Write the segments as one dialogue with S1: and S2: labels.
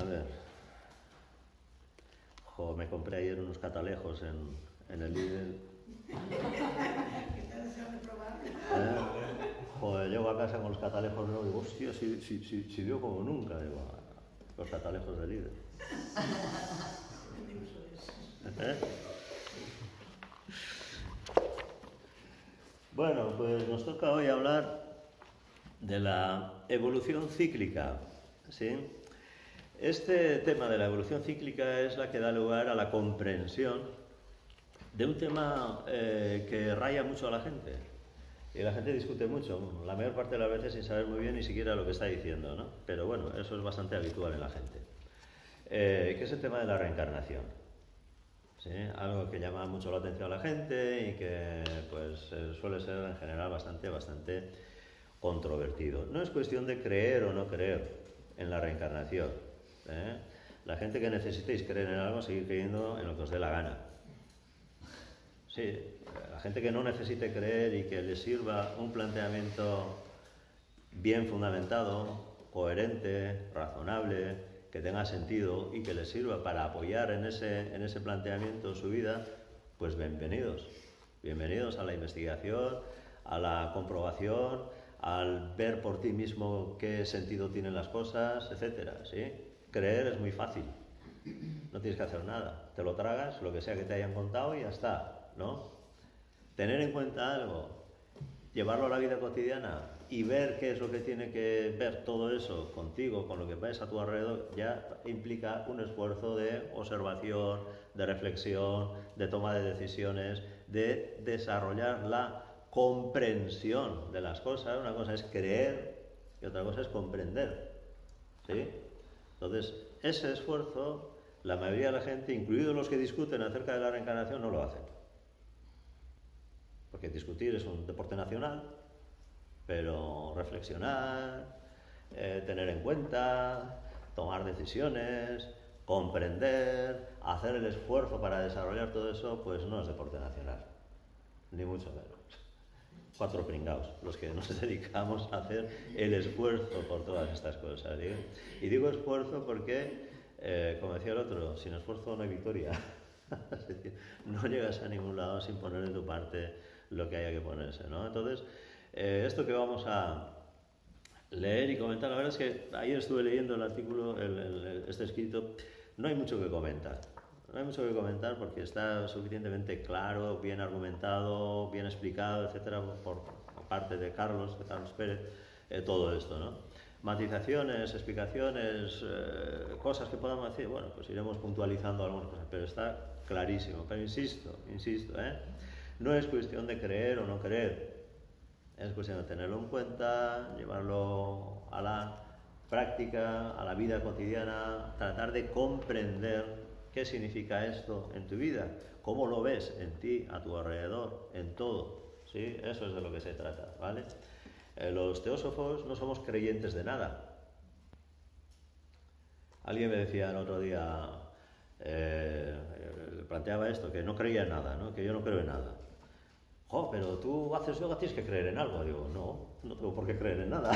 S1: A ver. Jo, me compré ayer unos catalejos en el Lidl.
S2: ¿Qué tal se van a probar?
S1: Joder, llego a casa con los catalejos nuevos y digo, hostia, si veo como nunca, digo, los catalejos del Lidl. ¿Eh? Bueno, pues nos toca hoy hablar de la evolución cíclica, ¿sí? Este tema de la evolución cíclica es la que da lugar a la comprensión de un tema que raya mucho a la gente. Y la gente discute mucho, la mayor parte de las veces sin saber muy bien ni siquiera lo que está diciendo, ¿no? Pero bueno, eso es bastante habitual en la gente. Que es el tema de la reencarnación. ¿Sí? Algo que llama mucho la atención a la gente y que pues suele ser en general bastante controvertido. No es cuestión de creer o no creer en la reencarnación. La gente que necesitéis creer en algo, seguir creyendo en lo que os dé la gana. Sí, la gente que no necesite creer y que le sirva un planteamiento bien fundamentado, coherente, razonable, que tenga sentido y que le sirva para apoyar en ese planteamiento su vida, pues bienvenidos. Bienvenidos a la investigación, a la comprobación, al ver por ti mismo qué sentido tienen las cosas, etcétera, ¿sí? Creer es muy fácil, no tienes que hacer nada, te lo tragas, lo que sea que te hayan contado y ya está, ¿no? Tener en cuenta algo, llevarlo a la vida cotidiana y ver qué es lo que tiene que ver todo eso contigo, con lo que ves a tu alrededor, ya implica un esfuerzo de observación, de reflexión, de toma de decisiones, de desarrollar la comprensión de las cosas. Una cosa es creer y otra cosa es comprender, ¿sí? Entonces, ese esfuerzo, la mayoría de la gente, incluidos los que discuten acerca de la reencarnación, no lo hacen. Porque discutir es un deporte nacional, pero reflexionar, tener en cuenta, tomar decisiones, comprender, hacer el esfuerzo para desarrollar todo eso, pues no es deporte nacional, ni mucho menos. 4 pringaos, los que nos dedicamos a hacer el esfuerzo por todas estas cosas, ¿sí? Y digo esfuerzo porque, como decía el otro, sin esfuerzo no hay victoria. Es decir, no llegas a ningún lado sin poner de tu parte lo que haya que ponerse, ¿no? Entonces, esto que vamos a leer y comentar, la verdad es que ayer estuve leyendo el artículo, este escrito, no hay mucho que comentar. No hay mucho que comentar porque está suficientemente claro, bien argumentado, bien explicado, etcétera, por parte de Carlos Pérez, todo esto, ¿no? Matizaciones, explicaciones, cosas que podamos decir, bueno, pues iremos puntualizando algunas cosas, pero está clarísimo. Pero insisto, no es cuestión de creer o no creer, es cuestión de tenerlo en cuenta, llevarlo a la práctica, a la vida cotidiana, tratar de comprender qué significa esto en tu vida, cómo lo ves en ti, a tu alrededor, en todo, ¿sí? Eso es de lo que se trata, ¿vale? Los teósofos no somos creyentes de nada. Alguien me decía el otro día, planteaba esto, que no creía en nada, ¿no? Que yo no creo en nada. Jo, pero tú haces yoga, tienes que creer en algo. Digo, no tengo por qué creer en nada.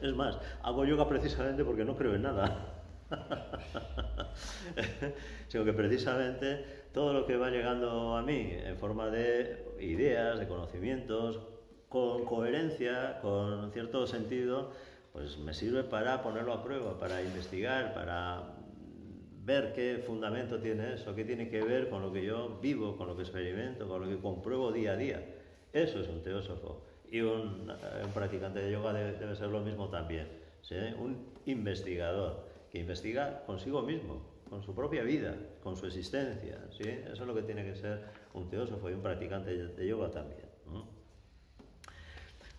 S1: Es más, hago yoga precisamente porque no creo en nada. Sino que precisamente todo lo que va llegando a mí en forma de ideas, de conocimientos, con coherencia, con cierto sentido, pues me sirve para ponerlo a prueba, para investigar, para ver qué fundamento tiene eso, qué tiene que ver con lo que yo vivo, con lo que experimento, con lo que compruebo día a día. Eso es un teósofo. Y un practicante de yoga debe ser lo mismo también, ¿sí? Un investigador que investiga consigo mismo, con su propia vida, con su existencia, ¿sí? Eso es lo que tiene que ser un teósofo y un practicante de yoga también, ¿no?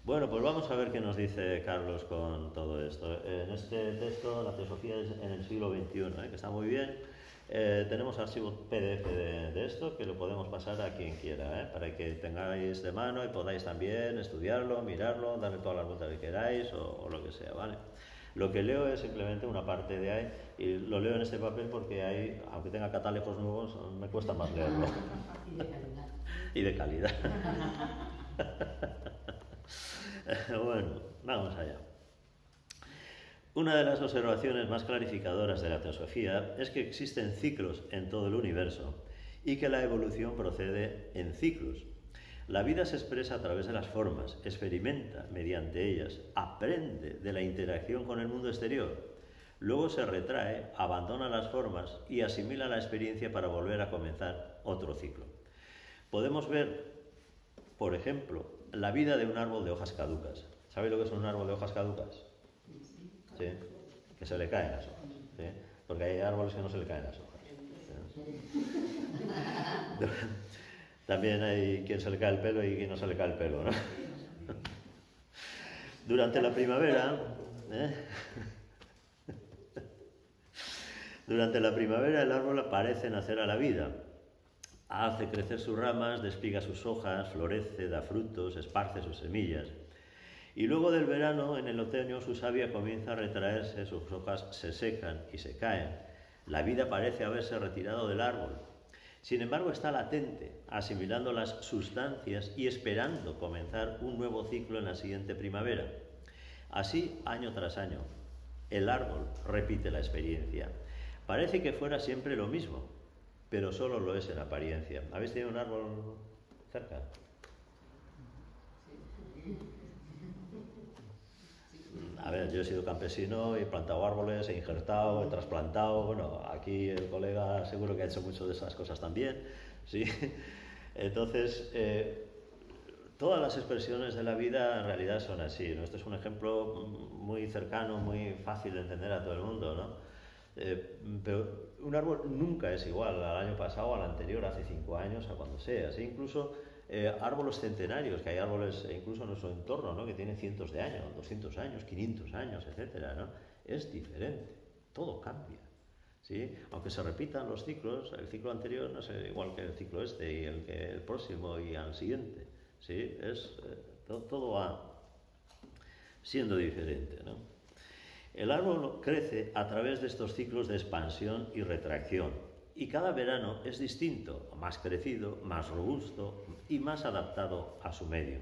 S1: Bueno, pues vamos a ver qué nos dice Carlos con todo esto. En este texto, la teosofía es en el siglo XXI, que está muy bien. Tenemos archivo PDF de esto que lo podemos pasar a quien quiera, para que tengáis de mano y podáis también estudiarlo, mirarlo, darle todas las vueltas que queráis o lo que sea, ¿vale? Lo que leo es simplemente una parte de ahí y lo leo en este papel porque hay, aunque tenga catálogos nuevos, me cuesta más leerlo. Y de calidad. Bueno, vamos allá. Una de las observaciones más clarificadoras de la teosofía es que existen ciclos en todo el universo y que la evolución procede en ciclos. La vida se expresa a través de las formas, experimenta mediante ellas, aprende de la interacción con el mundo exterior, luego se retrae, abandona las formas y asimila la experiencia para volver a comenzar otro ciclo. Podemos ver, por ejemplo, la vida de un árbol de hojas caducas. ¿Sabéis lo que es un árbol de hojas caducas? ¿Sí? Que se le caen las hojas. ¿Sí? Porque hay árboles que no se le caen las hojas. ¿Sí? También hay quien se le cae el pelo y quien no se le cae el pelo, ¿no? Durante la primavera, durante la primavera el árbol parece nacer a la vida. Hace crecer sus ramas, despliega sus hojas, florece, da frutos, esparce sus semillas. Y luego del verano, en el otoño, su savia comienza a retraerse, sus hojas se secan y se caen. La vida parece haberse retirado del árbol. Sin embargo, está latente, asimilando las sustancias y esperando comenzar un nuevo ciclo en la siguiente primavera. Así, año tras año, el árbol repite la experiencia. Parece que fuera siempre lo mismo, pero solo lo es en apariencia. ¿Habéis tenido un árbol cerca? A ver, yo he sido campesino, he plantado árboles, he injertado, he trasplantado. Bueno, aquí el colega seguro que ha hecho mucho de esas cosas también, ¿sí? Entonces, todas las expresiones de la vida en realidad son así, ¿no? Este es un ejemplo muy cercano, muy fácil de entender a todo el mundo, ¿no? Pero un árbol nunca es igual al año pasado, al anterior, hace 5 años, a cuando sea, ¿sí? Incluso árboles centenarios, que hay árboles incluso en nuestro entorno, ¿no? Que tienen cientos de años, 200 años, 500 años, etcétera, ¿no? Es diferente, todo cambia, ¿sí? Aunque se repitan los ciclos, el ciclo anterior no es igual que el ciclo este y el próximo y al siguiente, ¿sí? Todo va siendo diferente, ¿no? El árbol crece a través de estos ciclos de expansión y retracción, y cada verano es distinto, más crecido, más robusto y más adaptado a su medio.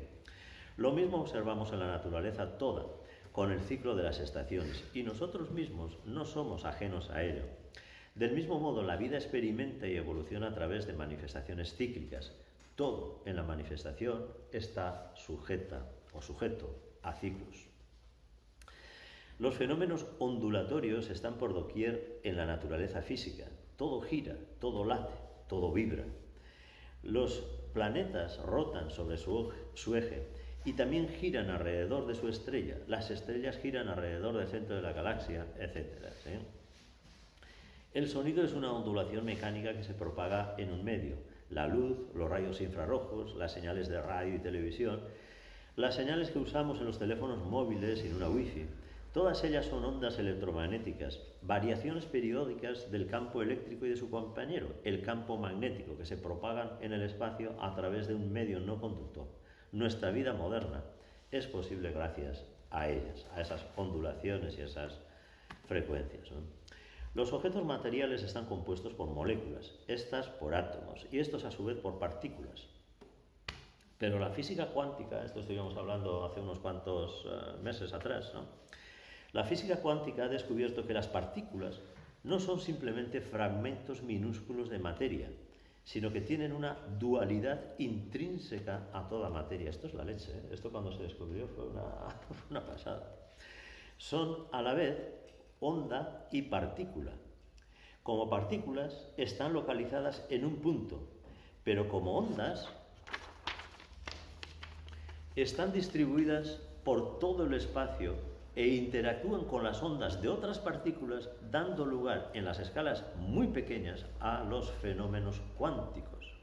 S1: Lo mismo observamos en la naturaleza toda, con el ciclo de las estaciones, y nosotros mismos no somos ajenos a ello. Del mismo modo, la vida experimenta y evoluciona a través de manifestaciones cíclicas. Todo en la manifestación está sujeto a ciclos. Los fenómenos ondulatorios están por doquier en la naturaleza física. Todo gira, todo late, todo vibra. Los planetas rotan sobre su eje y también giran alrededor de su estrella. Las estrellas giran alrededor del centro de la galaxia, etc. ¿Sí? El sonido es una ondulación mecánica que se propaga en un medio. La luz, los rayos infrarrojos, las señales de radio y televisión, las señales que usamos en los teléfonos móviles y en una wifi. Todas ellas son ondas electromagnéticas, variaciones periódicas del campo eléctrico y de su compañero, el campo magnético, que se propagan en el espacio a través de un medio no conductor. Nuestra vida moderna es posible gracias a ellas, a esas ondulaciones y esas frecuencias, ¿no? Los objetos materiales están compuestos por moléculas, estas por átomos y estos a su vez por partículas. Pero la física cuántica, esto estuvimos hablando hace unos cuantos meses atrás, ¿no? La física cuántica ha descubierto que las partículas no son simplemente fragmentos minúsculos de materia, sino que tienen una dualidad intrínseca a toda materia. Esto es la leche, ¿eh? Esto cuando se descubrió fue una pasada. Son a la vez onda y partícula. Como partículas están localizadas en un punto, pero como ondas están distribuidas por todo el espacio e interactúan con las ondas de otras partículas, dando lugar en las escalas muy pequeñas a los fenómenos cuánticos.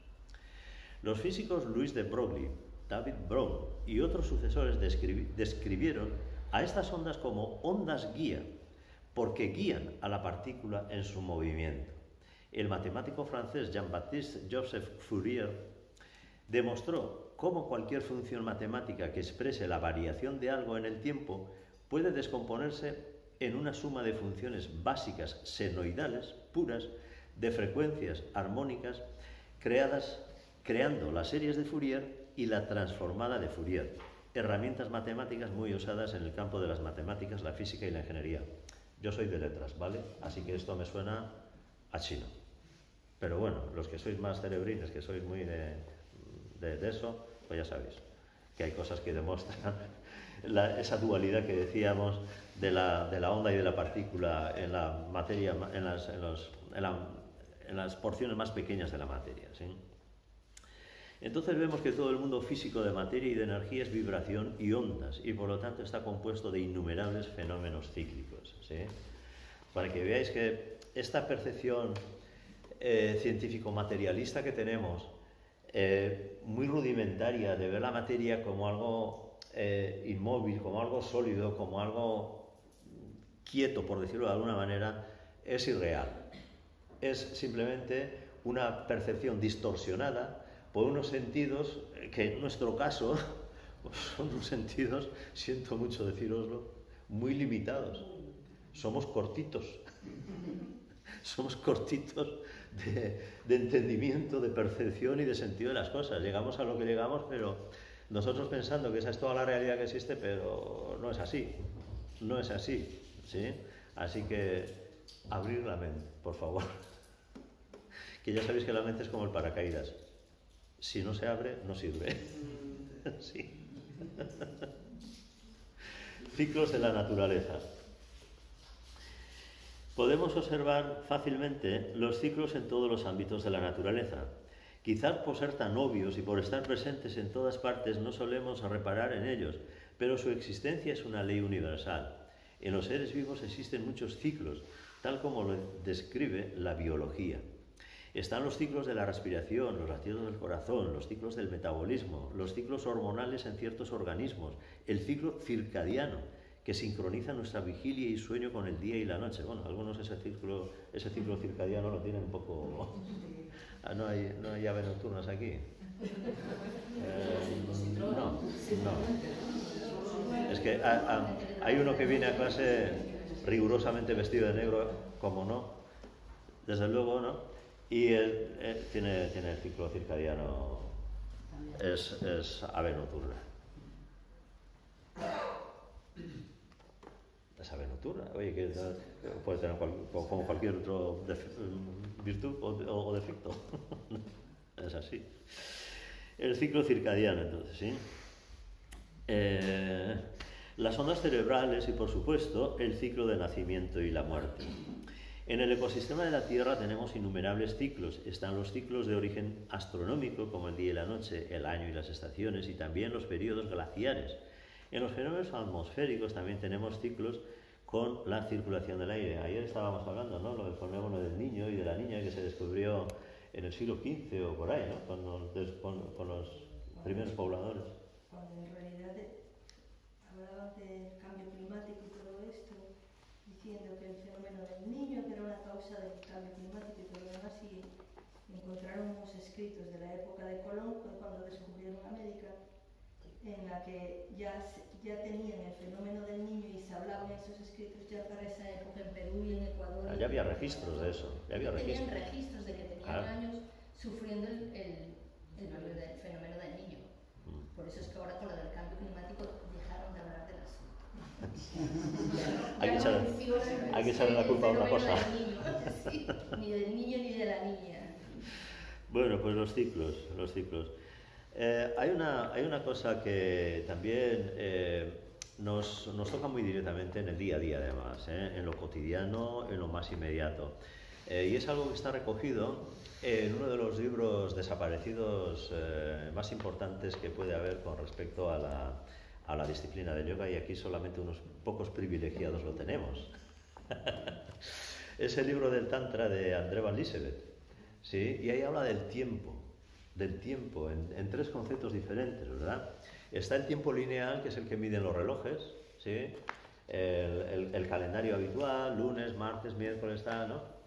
S1: Los físicos Louis de Broglie, David Brown y otros sucesores describieron a estas ondas como ondas guía, porque guían a la partícula en su movimiento. El matemático francés Jean-Baptiste Joseph Fourier demostró cómo cualquier función matemática que exprese la variación de algo en el tiempo puede descomponerse en una suma de funciones básicas senoidales, puras, de frecuencias armónicas, creando las series de Fourier y la transformada de Fourier, herramientas matemáticas muy usadas en el campo de las matemáticas, la física y la ingeniería. Yo soy de letras, ¿vale? Así que esto me suena a chino. Pero bueno, los que sois más cerebrines, que sois muy de eso, pues ya sabéis que hay cosas que demuestran esa dualidad que decíamos de la onda y de la partícula en la materia, en las porciones más pequeñas de la materia, ¿sí? Entonces vemos que todo el mundo físico de materia y de energía es vibración y ondas, y por lo tanto está compuesto de innumerables fenómenos cíclicos, ¿sí? Para que veáis que esta percepción científico-materialista que tenemos, muy rudimentaria, de ver la materia como algo inmóvil, como algo sólido, como algo quieto, por decirlo de alguna manera, es irreal. Es simplemente una percepción distorsionada por unos sentidos que en nuestro caso son unos sentidos, siento mucho decíroslo, muy limitados. Somos cortitos. Somos cortitos de entendimiento, de percepción y de sentido de las cosas. Llegamos a lo que llegamos, pero nosotros pensando que esa es toda la realidad que existe, pero no es así. No es así, ¿sí? Así que abrir la mente, por favor. Que ya sabéis que la mente es como el paracaídas. Si no se abre, no sirve. Sí. Ciclos de la naturaleza. Podemos observar fácilmente los ciclos en todos los ámbitos de la naturaleza. Quizás por ser tan obvios y por estar presentes en todas partes no solemos reparar en ellos, pero su existencia es una ley universal. En los seres vivos existen muchos ciclos, tal como lo describe la biología. Están los ciclos de la respiración, los latidos del corazón, los ciclos del metabolismo, los ciclos hormonales en ciertos organismos, el ciclo circadiano, que sincroniza nuestra vigilia y sueño con el día y la noche. Bueno, algunos ese ciclo circadiano lo tienen un poco... no hay aves nocturnas aquí. No. Es que hay uno que viene a clase rigurosamente vestido de negro, como no, desde luego, ¿no? Y él tiene el ciclo circadiano, es ave nocturna. Es ave nocturna, oye, que puede tener como cualquier otro virtud o defecto. Es así. El ciclo circadiano, entonces, ¿sí? Las ondas cerebrales y, por supuesto, el ciclo de nacimiento y la muerte. En el ecosistema de la Tierra tenemos innumerables ciclos. Están los ciclos de origen astronómico, como el día y la noche, el año y las estaciones, y también los periodos glaciares. En los fenómenos atmosféricos también tenemos ciclos con la circulación del aire. Ayer estábamos hablando, ¿no?, lo del fenómeno del niño y de la niña que se descubrió en el siglo XV o por ahí, ¿no?, con los primeros pobladores.
S2: Cuando en realidad hablaban del cambio climático y todo esto, diciendo que el fenómeno del niño que era una causa del cambio climático y todo lo demás, y encontraron unos escritos de la época de Colón, cuando descubrieron América, en la que ya tenían el fenómeno del niño y se hablaban esos escritos ya para esa época en Perú y en Ecuador.
S1: Ya había registros de eso,
S3: Tenían registros de que tenían años sufriendo el fenómeno del niño. Por eso es que ahora con lo del cambio climático dejaron de hablar del asunto.
S1: Hay que echarle la culpa a una cosa.
S3: Sí, ni del niño ni de la niña.
S1: Bueno, pues los ciclos. Hay una cosa que también nos toca muy directamente en el día a día, además, en lo cotidiano, en lo más inmediato. Y es algo que está recogido en uno de los libros desaparecidos más importantes que puede haber con respecto a la disciplina del yoga, y aquí solamente unos pocos privilegiados lo tenemos. Es el libro del Tantra de André Van Lieseved, ¿sí? Y ahí habla del tiempo en tres conceptos diferentes, ¿verdad? Está el tiempo lineal, que es el que miden los relojes, ¿sí? El calendario habitual, lunes, martes, miércoles, tal, ¿no?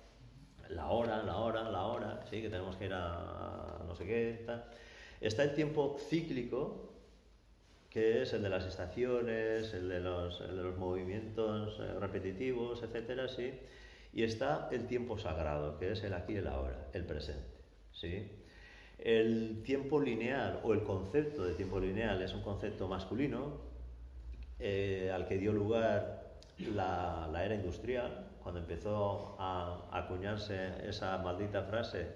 S1: La hora, ¿sí? Que tenemos que ir a no sé qué, tal. Está el tiempo cíclico, que es el de las estaciones, el de los movimientos repetitivos, etcétera, ¿sí? Y está el tiempo sagrado, que es el aquí y el ahora, el presente, ¿sí? El tiempo lineal, o el concepto de tiempo lineal, es un concepto masculino al que dio lugar la era industrial, cuando empezó a acuñarse esa maldita frase,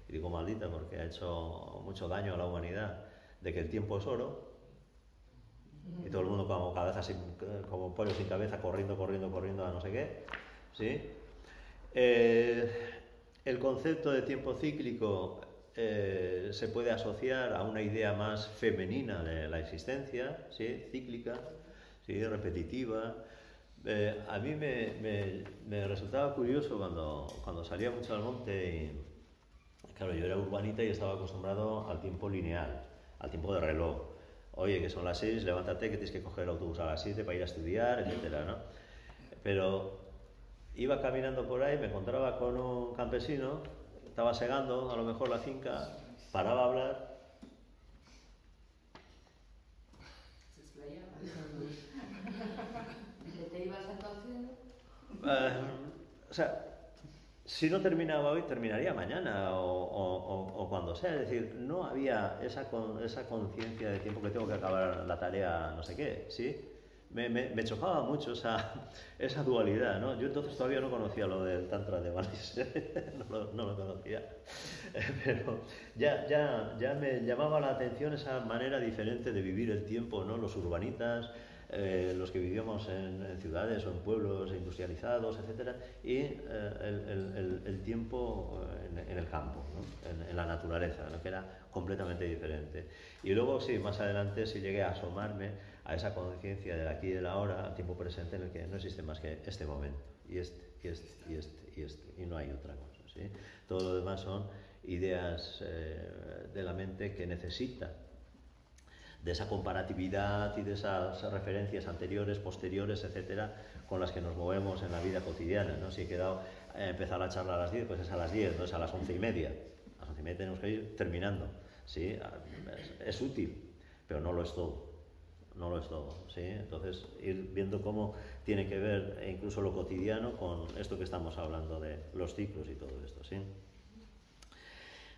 S1: y digo maldita porque ha hecho mucho daño a la humanidad, de que el tiempo es oro, y todo el mundo como cabeza como pollo sin cabeza, corriendo a no sé qué, ¿sí? El concepto de tiempo cíclico se puede asociar a una idea más femenina de la existencia, ¿sí? Cíclica, ¿sí? Repetitiva. A mí me resultaba curioso cuando salía mucho al monte y, claro, yo era urbanita y estaba acostumbrado al tiempo lineal, al tiempo de reloj. Oye, que son las 6, levántate, que tienes que coger el autobús a las 7 para ir a estudiar, etcétera, ¿no? Pero iba caminando por ahí, me encontraba con un campesino, estaba segando a lo mejor la finca, paraba a hablar.
S4: Se explayaba. ¿Te ibas entonces?
S1: O sea, si no terminaba hoy, terminaría mañana o cuando sea. Es decir, no había esa conciencia de tiempo que tengo que acabar la tarea, no sé qué, ¿sí? Me chocaba mucho esa dualidad, ¿no? Yo entonces todavía no conocía lo del Tantra de Balis, no lo conocía, pero ya me llamaba la atención esa manera diferente de vivir el tiempo, ¿no? Los urbanitas, los que vivíamos en ciudades o en pueblos industrializados, etcétera, y el tiempo en el campo, ¿no? en la naturaleza, ¿no? Que era completamente diferente. Y luego, sí, más adelante sí llegué a asomarme a esa conciencia del aquí y del ahora, al tiempo presente en el que no existe más que este momento, y y no hay otra cosa, ¿sí? Todo lo demás son ideas de la mente que necesita de esa comparatividad y de esas referencias anteriores, posteriores, etcétera, con las que nos movemos en la vida cotidiana, ¿no? Si he quedado empezar la charla a las 10, pues es a las 10, no es a las 11:30. A las 11:30 tenemos que ir terminando, ¿sí? Es útil, pero no lo es todo. No lo es todo, ¿sí? Entonces, ir viendo cómo tiene que ver incluso lo cotidiano con esto que estamos hablando de los ciclos y todo esto, ¿sí?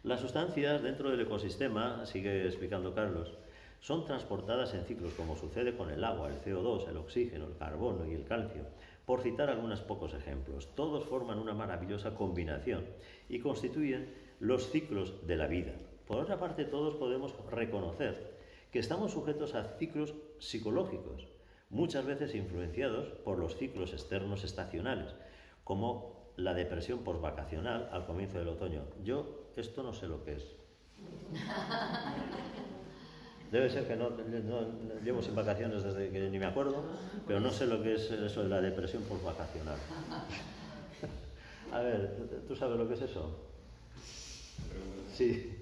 S1: Las sustancias dentro del ecosistema, sigue explicando Carlos, son transportadas en ciclos, como sucede con el agua, el CO2, el oxígeno, el carbono y el calcio, por citar algunos pocos ejemplos. Todos forman una maravillosa combinación y constituyen los ciclos de la vida. Por otra parte, todos podemos reconocer que estamos sujetos a ciclos psicológicos, muchas veces influenciados por los ciclos externos estacionales, como la depresión postvacacional al comienzo del otoño. Yo esto no sé lo que es. Debe ser que no llevo sin vacaciones desde que ni me acuerdo, pero no sé lo que es eso de la depresión postvacacional. A ver, ¿tú sabes lo que es eso? Sí.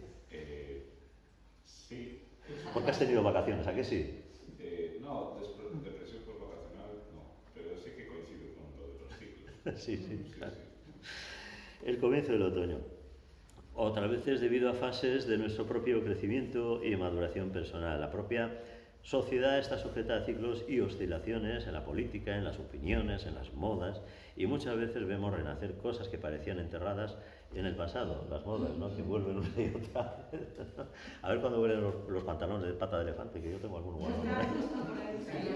S5: Sí.
S1: Porque has tenido vacaciones, ¿a qué sí?
S5: No, depresión postvacacional no, pero sí que coincide con lo de los ciclos.
S1: Sí, claro. El comienzo del otoño. Otras veces debido a fases de nuestro propio crecimiento y maduración personal. La propia sociedad está sujeta a ciclos y oscilaciones en la política, en las opiniones, en las modas, y muchas veces vemos renacer cosas que parecían enterradas en el pasado, las modas, ¿no? Que vuelven una y otra vez. A ver cuándo vuelven los pantalones de pata de elefante, que yo tengo alguno guardado por ahí.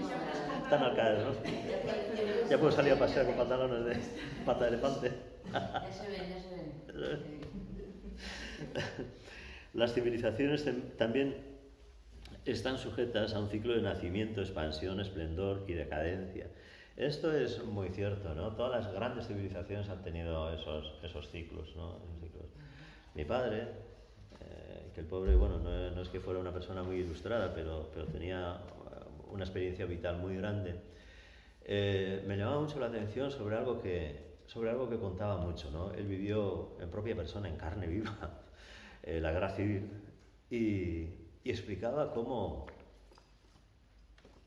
S1: Están al caer, ¿no? Ya puedo salir a pasear con pantalones de pata de elefante.
S4: Ya se ven.
S1: Las civilizaciones también están sujetas a un ciclo de nacimiento, expansión, esplendor y decadencia. Esto es muy cierto, ¿no? Todas las grandes civilizaciones han tenido esos ciclos, ¿no? Esos ciclos. Mi padre, que el pobre, bueno, no es que fuera una persona muy ilustrada, pero tenía una experiencia vital muy grande, me llamaba mucho la atención sobre algo que contaba mucho, ¿no? Él vivió en propia persona, en carne viva, la guerra civil, y explicaba cómo,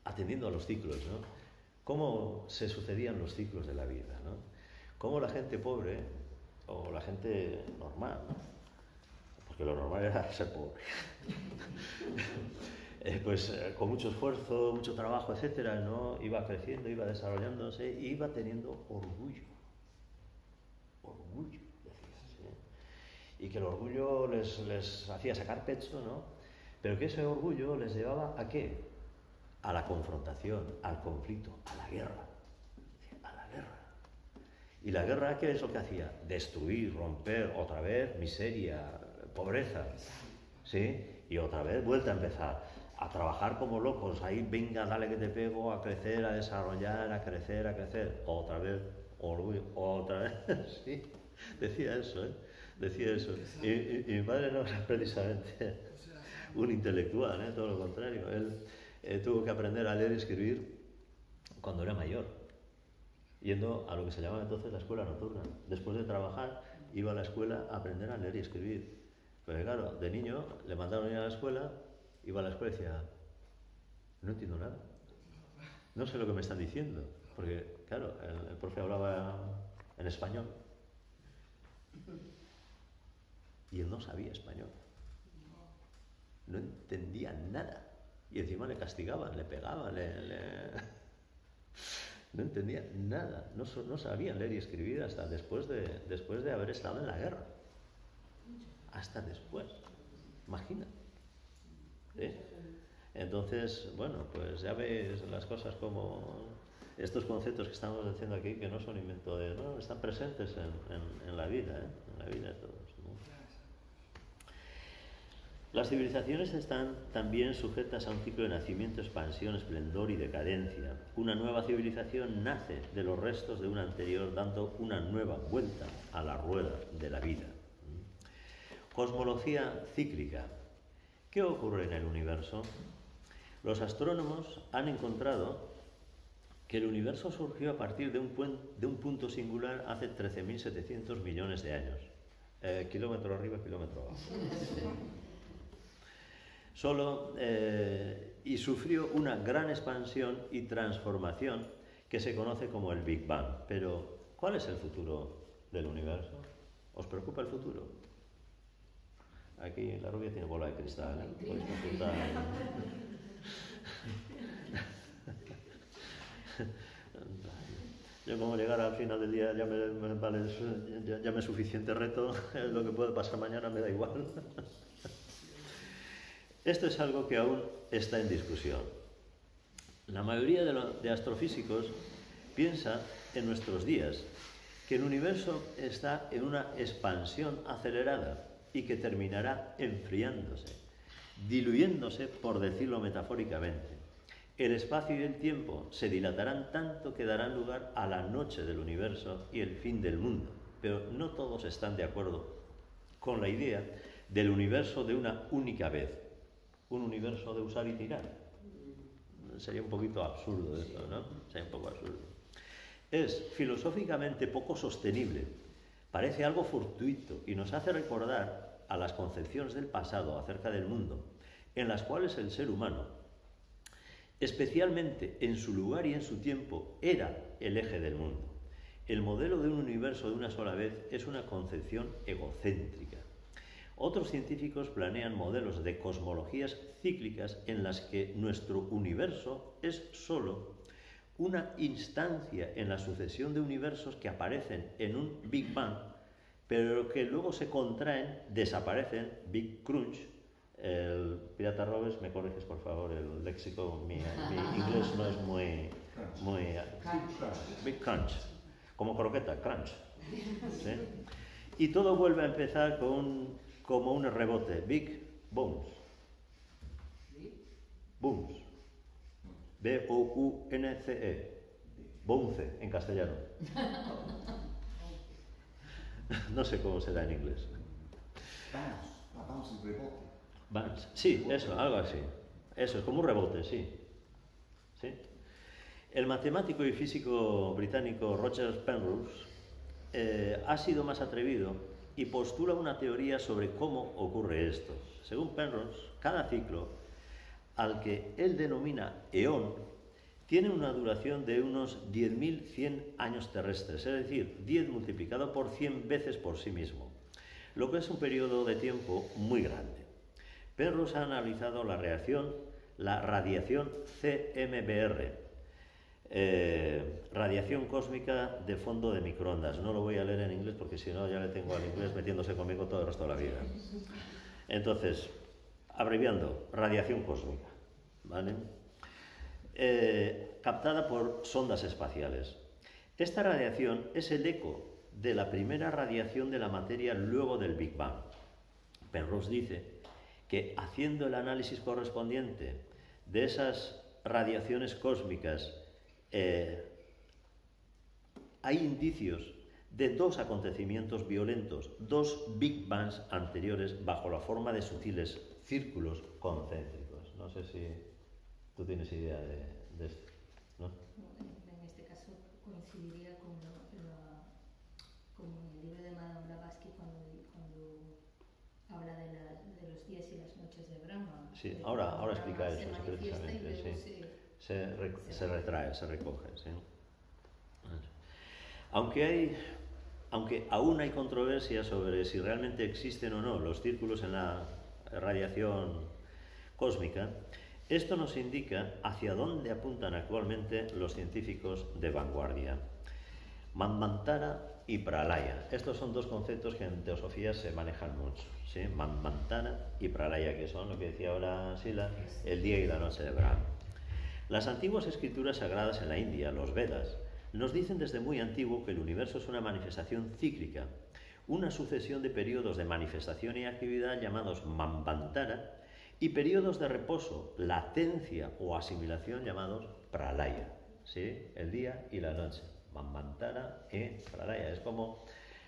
S1: atendiendo a los ciclos, ¿no? Cómo se sucedían los ciclos de la vida, ¿no? Cómo la gente pobre, o la gente normal, ¿no? Porque lo normal era ser pobre, pues con mucho esfuerzo, mucho trabajo, etcétera, ¿no? Iba creciendo, iba desarrollándose, y iba teniendo orgullo, decía, ¿sí? Y que el orgullo les hacía sacar pecho, ¿no? Pero que ese orgullo les llevaba ¿a qué? A la confrontación, al conflicto, a la guerra. ¿Y la guerra qué es lo que hacía? Destruir, romper, otra vez miseria, pobreza, ¿sí? Y otra vez vuelta a empezar, a trabajar como locos, ahí venga, dale que te pego, a crecer, a desarrollar, a crecer, otra vez, otra vez, sí, decía eso, ¿eh? Decía eso. Y mi padre no era precisamente un intelectual, ¿eh? Todo lo contrario, él tuvo que aprender a leer y escribir cuando era mayor, yendo a lo que se llamaba entonces la escuela nocturna. Después de trabajar, iba a la escuela a aprender a leer y escribir. Pero claro, de niño le mandaron ir a la escuela, iba a la escuela y decía, no entiendo nada, no sé lo que me están diciendo, porque claro, el profe hablaba en español y él no sabía español, no entendía nada y encima le castigaban, le pegaban, no entendía nada, no sabía leer y escribir hasta después de haber estado en la guerra, hasta después, imagina. ¿Eh? Entonces, bueno, pues ya ves las cosas como estos conceptos que estamos diciendo aquí, que no son invento de, no, están presentes en la vida, ¿eh? En la vida de todos, ¿no? Las civilizaciones están también sujetas a un ciclo de nacimiento, expansión, esplendor y decadencia. Una nueva civilización nace de los restos de una anterior, dando una nueva vuelta a la rueda de la vida. Cosmología cíclica. ¿Qué ocurre en el universo? Los astrónomos han encontrado que el universo surgió a partir de un punto singular hace 13.700 millones de años. Kilómetro arriba, kilómetro abajo. Y sufrió una gran expansión y transformación que se conoce como el Big Bang. Pero, ¿cuál es el futuro del universo? ¿Os preocupa el futuro? Aquí la rubia tiene bola de cristal, ¿eh? Podéis consultar. Yo como llegar al final del día ya me es suficiente reto, lo que puede pasar mañana me da igual. Esto es algo que aún está en discusión. La mayoría de astrofísicos piensa en nuestros días que el universo está en una expansión acelerada y que terminará enfriándose, diluyéndose, por decirlo metafóricamente. El espacio y el tiempo se dilatarán tanto que darán lugar a la noche del universo y el fin del mundo. Pero no todos están de acuerdo con la idea del universo de una única vez, un universo de usar y tirar. Sería un poquito absurdo esto, ¿no? Sería un poco absurdo. Es filosóficamente poco sostenible. Parece algo fortuito y nos hace recordar a las concepciones del pasado acerca del mundo, en las cuales el ser humano, especialmente en su lugar y en su tiempo, era el eje del mundo. El modelo de un universo de una sola vez es una concepción egocéntrica. Otros científicos planean modelos de cosmologías cíclicas en las que nuestro universo es solo una instancia en la sucesión de universos que aparecen en un Big Bang, pero que luego se contraen, desaparecen, Big Crunch. El Pirata Robes, me corriges por favor el léxico, mi inglés no es muy Big Crunch, como croqueta, crunch, ¿sí? Y todo vuelve a empezar como un rebote, Big Bounce, Bounce. B-O-U-N-C-E. Bounce, en castellano. No sé cómo será en inglés.
S6: Bounce es rebote.
S1: Bounce. Sí, eso, algo así. Eso, es como un rebote, sí. ¿Sí? El matemático y físico británico Roger Penrose ha sido más atrevido y postula una teoría sobre cómo ocurre esto. Según Penrose, cada ciclo, al que él denomina eón, tiene una duración de unos 10.100 años terrestres, es decir, 10 multiplicado por 100 veces por sí mismo, lo que es un periodo de tiempo muy grande. Penrose ha analizado la radiación CMBR, radiación cósmica de fondo de microondas. No lo voy a leer en inglés porque si no ya le tengo al inglés metiéndose conmigo todo el resto de la vida. Entonces, abreviando, radiación cósmica, ¿vale? Captada por sondas espaciales. Esta radiación es el eco de la primera radiación de la materia luego del Big Bang. Penrose dice que haciendo el análisis correspondiente de esas radiaciones cósmicas, hay indicios de dos acontecimientos violentos, dos Big Bangs anteriores bajo la forma de sutiles círculos concéntricos. No sé si tú tienes idea de esto, ¿no?
S3: En este caso coincidiría con el libro de Madame Blavatsky cuando habla de los días y las noches de Brahma.
S1: Sí, ahora explica eso, precisamente. Sí. Se retrae, se recoge. ¿Sí? Aunque aún hay controversia sobre si realmente existen o no los círculos en la radiación cósmica, esto nos indica hacia dónde apuntan actualmente los científicos de vanguardia. Manvantara y Pralaya. Estos son dos conceptos que en teosofía se manejan mucho. ¿Sí? Manvantara y Pralaya, que son lo que decía ahora Sila, el día y la noche de Brahma. Las antiguas escrituras sagradas en la India, los Vedas, nos dicen desde muy antiguo que el universo es una manifestación cíclica, una sucesión de periodos de manifestación y actividad llamados Manvantara y periodos de reposo, latencia o asimilación llamados Pralaya, ¿sí? El día y la noche, Manvantara y Pralaya. Es como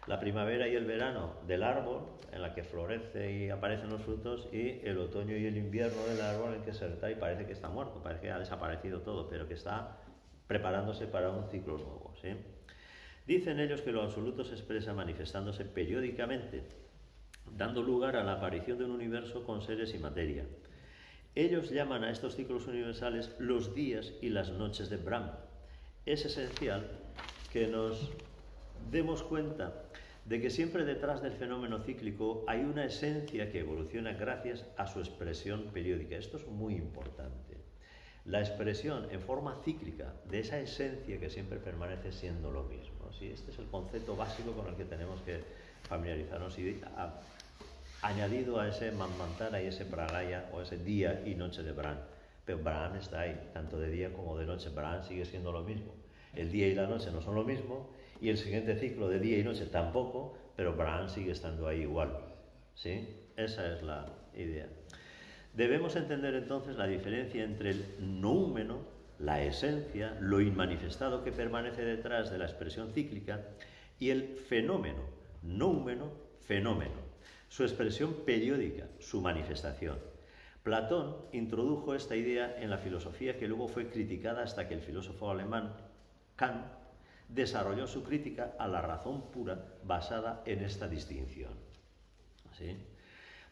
S1: la primavera y el verano del árbol, en la que florece y aparecen los frutos, y el otoño y el invierno del árbol, en que se retrae y parece que está muerto, parece que ha desaparecido todo, pero que está preparándose para un ciclo nuevo. ¿Sí? Dicen ellos que lo absoluto se expresa manifestándose periódicamente, dando lugar a la aparición de un universo con seres y materia. Ellos llaman a estos ciclos universales los días y las noches de Brahma. Es esencial que nos demos cuenta de que siempre detrás del fenómeno cíclico hay una esencia que evoluciona gracias a su expresión periódica. Esto es muy importante. La expresión en forma cíclica de esa esencia que siempre permanece siendo lo mismo. ¿Sí? Este es el concepto básico con el que tenemos que familiarizarnos, y añadido a ese Manvantara y ese Pralaya, o ese día y noche de Brahma. Pero Brahma está ahí, tanto de día como de noche. Brahma sigue siendo lo mismo. El día y la noche no son lo mismo, y el siguiente ciclo de día y noche tampoco, pero Brahma sigue estando ahí igual. ¿Sí? Esa es la idea. Debemos entender entonces la diferencia entre el noúmeno, la esencia, lo inmanifestado que permanece detrás de la expresión cíclica, y el fenómeno, noúmeno, fenómeno, su expresión periódica, su manifestación. Platón introdujo esta idea en la filosofía, que luego fue criticada hasta que el filósofo alemán Kant desarrolló su crítica a la razón pura basada en esta distinción. ¿Sí?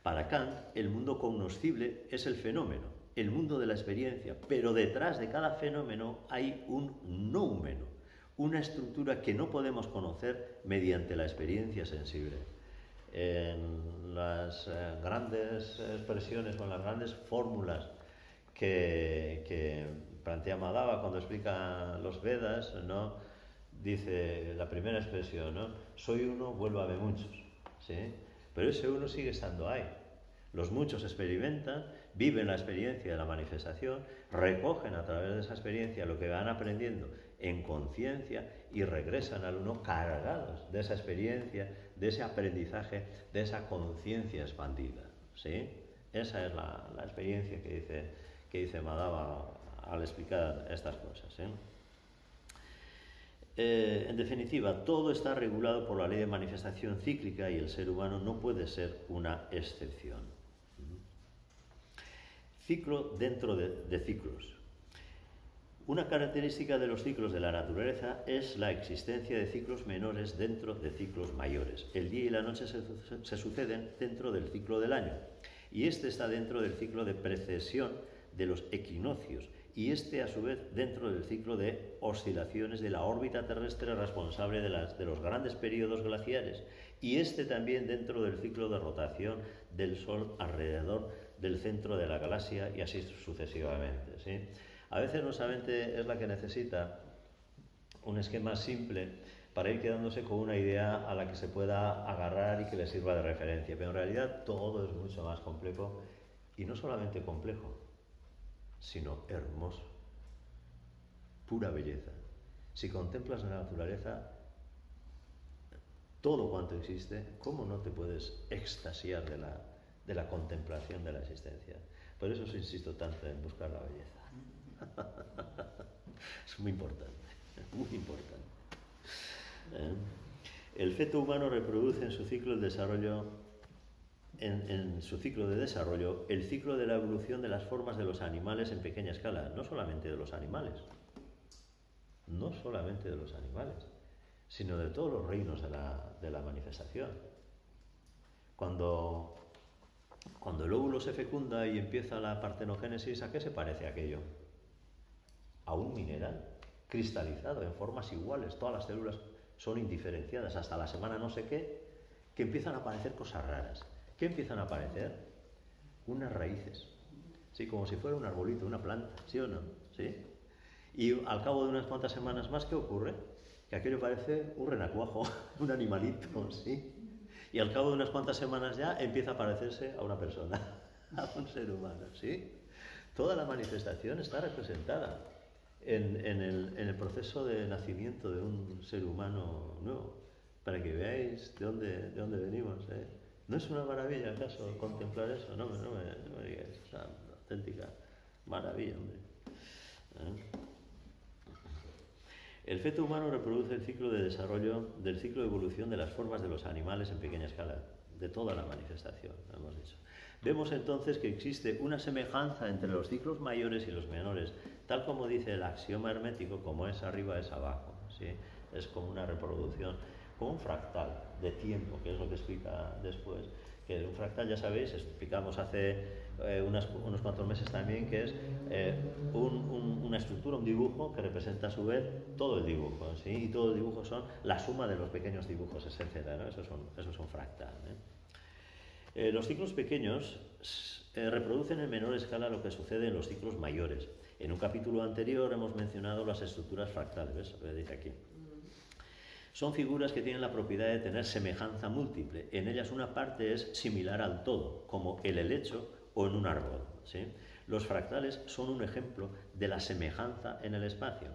S1: Para Kant, el mundo cognoscible es el fenómeno, el mundo de la experiencia, pero detrás de cada fenómeno hay un noúmeno, una estructura que no podemos conocer mediante la experiencia sensible. En las grandes expresiones o en las grandes fórmulas que plantea Madhava cuando explica los Vedas, ¿no? Dice la primera expresión, ¿no? Soy uno, vuélvame muchos, ¿sí? Pero ese uno sigue estando ahí. Los muchos experimentan, viven la experiencia de la manifestación, recogen a través de esa experiencia lo que van aprendiendo en conciencia y regresan al uno cargados de esa experiencia, de ese aprendizaje, de esa conciencia expandida. ¿Sí? Esa es la experiencia que dice Madhava al explicar estas cosas. En definitiva, todo está regulado por la ley de manifestación cíclica y el ser humano no puede ser una excepción. Ciclo dentro de ciclos. Una característica de los ciclos de la naturaleza es la existencia de ciclos menores dentro de ciclos mayores. El día y la noche se suceden dentro del ciclo del año, y este está dentro del ciclo de precesión de los equinoccios, y este a su vez dentro del ciclo de oscilaciones de la órbita terrestre responsable de los grandes periodos glaciares, y este también dentro del ciclo de rotación del Sol alrededor del centro de la galaxia, y así sucesivamente. ¿Sí? A veces nuestra mente es la que necesita un esquema simple para ir quedándose con una idea a la que se pueda agarrar y que le sirva de referencia, pero en realidad todo es mucho más complejo, y no solamente complejo, sino hermoso, pura belleza. Si contemplas la naturaleza, todo cuanto existe, ¿cómo no te puedes extasiar de la contemplación de la existencia? Por eso os insisto tanto en buscar la belleza. Es muy importante, muy importante. El feto humano reproduce en su ciclo el desarrollo, en su ciclo de desarrollo, el ciclo de la evolución de las formas de los animales en pequeña escala, no solamente de los animales, no solamente de los animales, sino de todos los reinos de la manifestación. Cuando el óvulo se fecunda y empieza la partenogénesis, ¿a qué se parece aquello? A un mineral cristalizado en formas iguales, todas las células son indiferenciadas, hasta la semana no sé qué, que empiezan a aparecer cosas raras. ¿Qué empiezan a aparecer? Unas raíces, ¿sí? Como si fuera un arbolito, una planta, ¿sí o no? ¿Sí? Y al cabo de unas cuantas semanas más, ¿qué ocurre? Que aquello parece un renacuajo, un animalito, ¿sí? Y al cabo de unas cuantas semanas ya empieza a parecerse a una persona, a un ser humano, ¿sí? Toda la manifestación está representada en el proceso de nacimiento de un ser humano nuevo, para que veáis de dónde venimos, ¿eh? ¿No es una maravilla acaso contemplar eso? No me digáis, es una auténtica maravilla, hombre. El feto humano reproduce el ciclo de desarrollo del ciclo de evolución de las formas de los animales en pequeña escala, de toda la manifestación, hemos dicho. Vemos entonces que existe una semejanza entre los ciclos mayores y los menores, tal como dice el axioma hermético, como es arriba es abajo, ¿sí? Es como una reproducción, como un fractal de tiempo, que es lo que explica después, que un fractal, ya sabéis, explicamos hace unos cuantos meses también, que es una estructura, un dibujo que representa a su vez todo el dibujo, ¿sí? Y todo el dibujo son la suma de los pequeños dibujos, etcétera, ¿no? Eso es un fractal, ¿eh? Los ciclos pequeños reproducen en menor escala lo que sucede en los ciclos mayores. En un capítulo anterior hemos mencionado las estructuras fractales, ¿ves? Lo que dice aquí. Son figuras que tienen la propiedad de tener semejanza múltiple. En ellas una parte es similar al todo, como el helecho o en un árbol, ¿sí? Los fractales son un ejemplo de la semejanza en el espacio.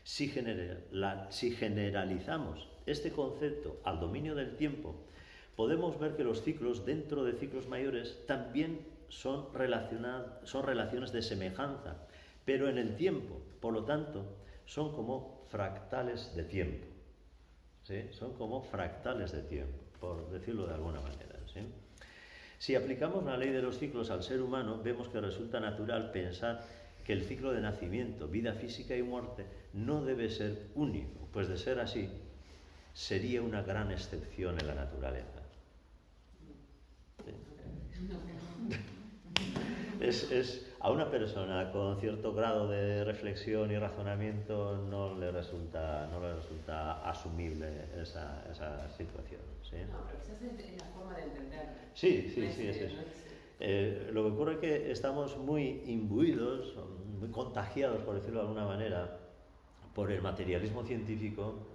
S1: Si generalizamos este concepto al dominio del tiempo, podemos ver que los ciclos dentro de ciclos mayores también son relaciones de semejanza, pero en el tiempo, por lo tanto, son como fractales de tiempo. ¿Sí? Son como fractales de tiempo, por decirlo de alguna manera, ¿sí? Si aplicamos la ley de los ciclos al ser humano, vemos que resulta natural pensar que el ciclo de nacimiento, vida física y muerte no debe ser único, pues de ser así, sería una gran excepción en la naturaleza. ¿Sí? A una persona con cierto grado de reflexión y razonamiento no le resulta asumible esa situación, ¿sí?
S4: No, pero quizás es la forma de entenderlo.
S1: Sí, es eso. Lo que ocurre es que estamos muy imbuidos, muy contagiados, por decirlo de alguna manera, por el materialismo científico,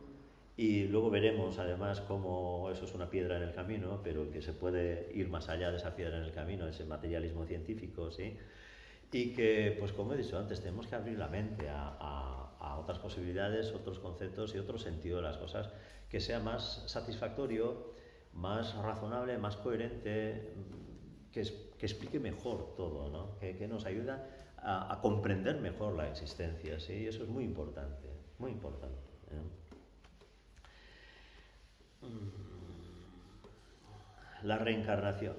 S1: y luego veremos además cómo eso es una piedra en el camino, pero que se puede ir más allá de esa piedra en el camino, ese materialismo científico, ¿sí? Y que, pues como he dicho antes, tenemos que abrir la mente a otras posibilidades, otros conceptos y otro sentido de las cosas, que sea más satisfactorio, más razonable, más coherente, que explique mejor todo, ¿no? Que nos ayuda a comprender mejor la existencia, ¿sí? Y eso es muy importante, muy importante, ¿eh? La reencarnación.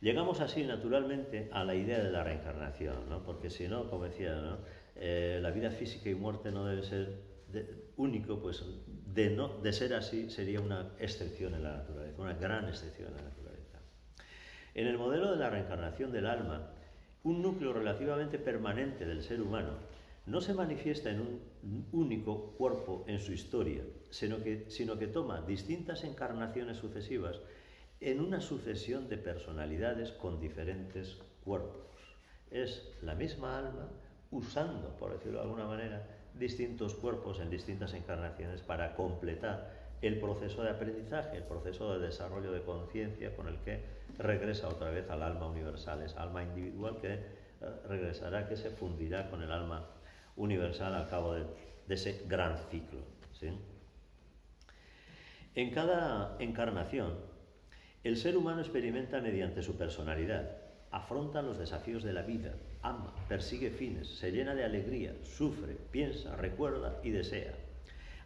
S1: Llegamos así naturalmente a la idea de la reencarnación, ¿no? Porque si no, como decía, ¿no? La vida física y muerte no debe ser único, pues de ser así sería una excepción en la naturaleza, una gran excepción en la naturaleza. En el modelo de la reencarnación del alma, un núcleo relativamente permanente del ser humano no se manifiesta en un único cuerpo en su historia, sino que toma distintas encarnaciones sucesivas en una sucesión de personalidades con diferentes cuerpos. Es la misma alma usando, por decirlo de alguna manera, distintos cuerpos en distintas encarnaciones para completar el proceso de aprendizaje, el proceso de desarrollo de conciencia con el que regresa otra vez al alma universal, esa alma individual que regresará, que se fundirá con el alma universal al cabo de ese gran ciclo, ¿sí? En cada encarnación, el ser humano experimenta mediante su personalidad, afronta los desafíos de la vida, ama, persigue fines, se llena de alegría, sufre, piensa, recuerda y desea.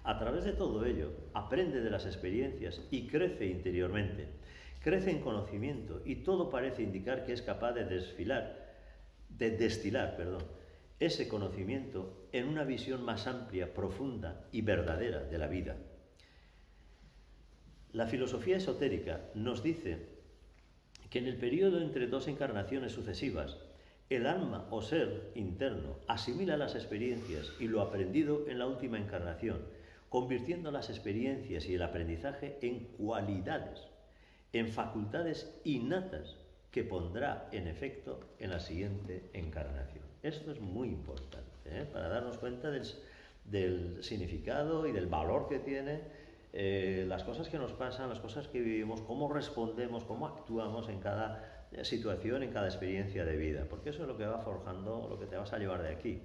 S1: A través de todo ello, aprende de las experiencias y crece interiormente. Crece en conocimiento y todo parece indicar que es capaz de destilar ese conocimiento en una visión más amplia, profunda y verdadera de la vida. La filosofía esotérica nos dice que en el periodo entre dos encarnaciones sucesivas, el alma o ser interno asimila las experiencias y lo aprendido en la última encarnación, convirtiendo las experiencias y el aprendizaje en cualidades, en facultades innatas que pondrá en efecto en la siguiente encarnación. Esto es muy importante, para darnos cuenta del significado y del valor que tiene las cosas que nos pasan, las cosas que vivimos, cómo respondemos, cómo actuamos en cada situación, en cada experiencia de vida, porque eso es lo que va forjando lo que te vas a llevar de aquí.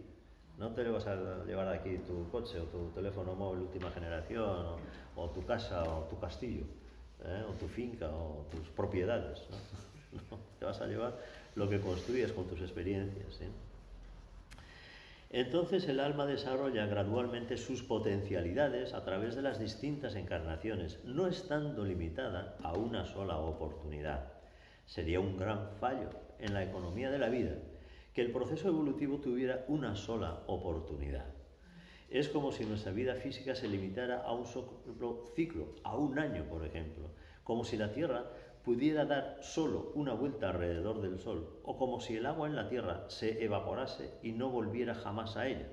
S1: No te vas a llevar de aquí tu coche o tu teléfono móvil última generación, o tu casa o tu castillo, o tu finca o tus propiedades, ¿no? No, te vas a llevar lo que construyes con tus experiencias, ¿sí? Entonces el alma desarrolla gradualmente sus potencialidades a través de las distintas encarnaciones, no estando limitada a una sola oportunidad. Sería un gran fallo en la economía de la vida que el proceso evolutivo tuviera una sola oportunidad. Es como si nuestra vida física se limitara a un solo ciclo, a un año, por ejemplo, como si la Tierra pudiera dar solo una vuelta alrededor del Sol, o como si el agua en la Tierra se evaporase y no volviera jamás a ella.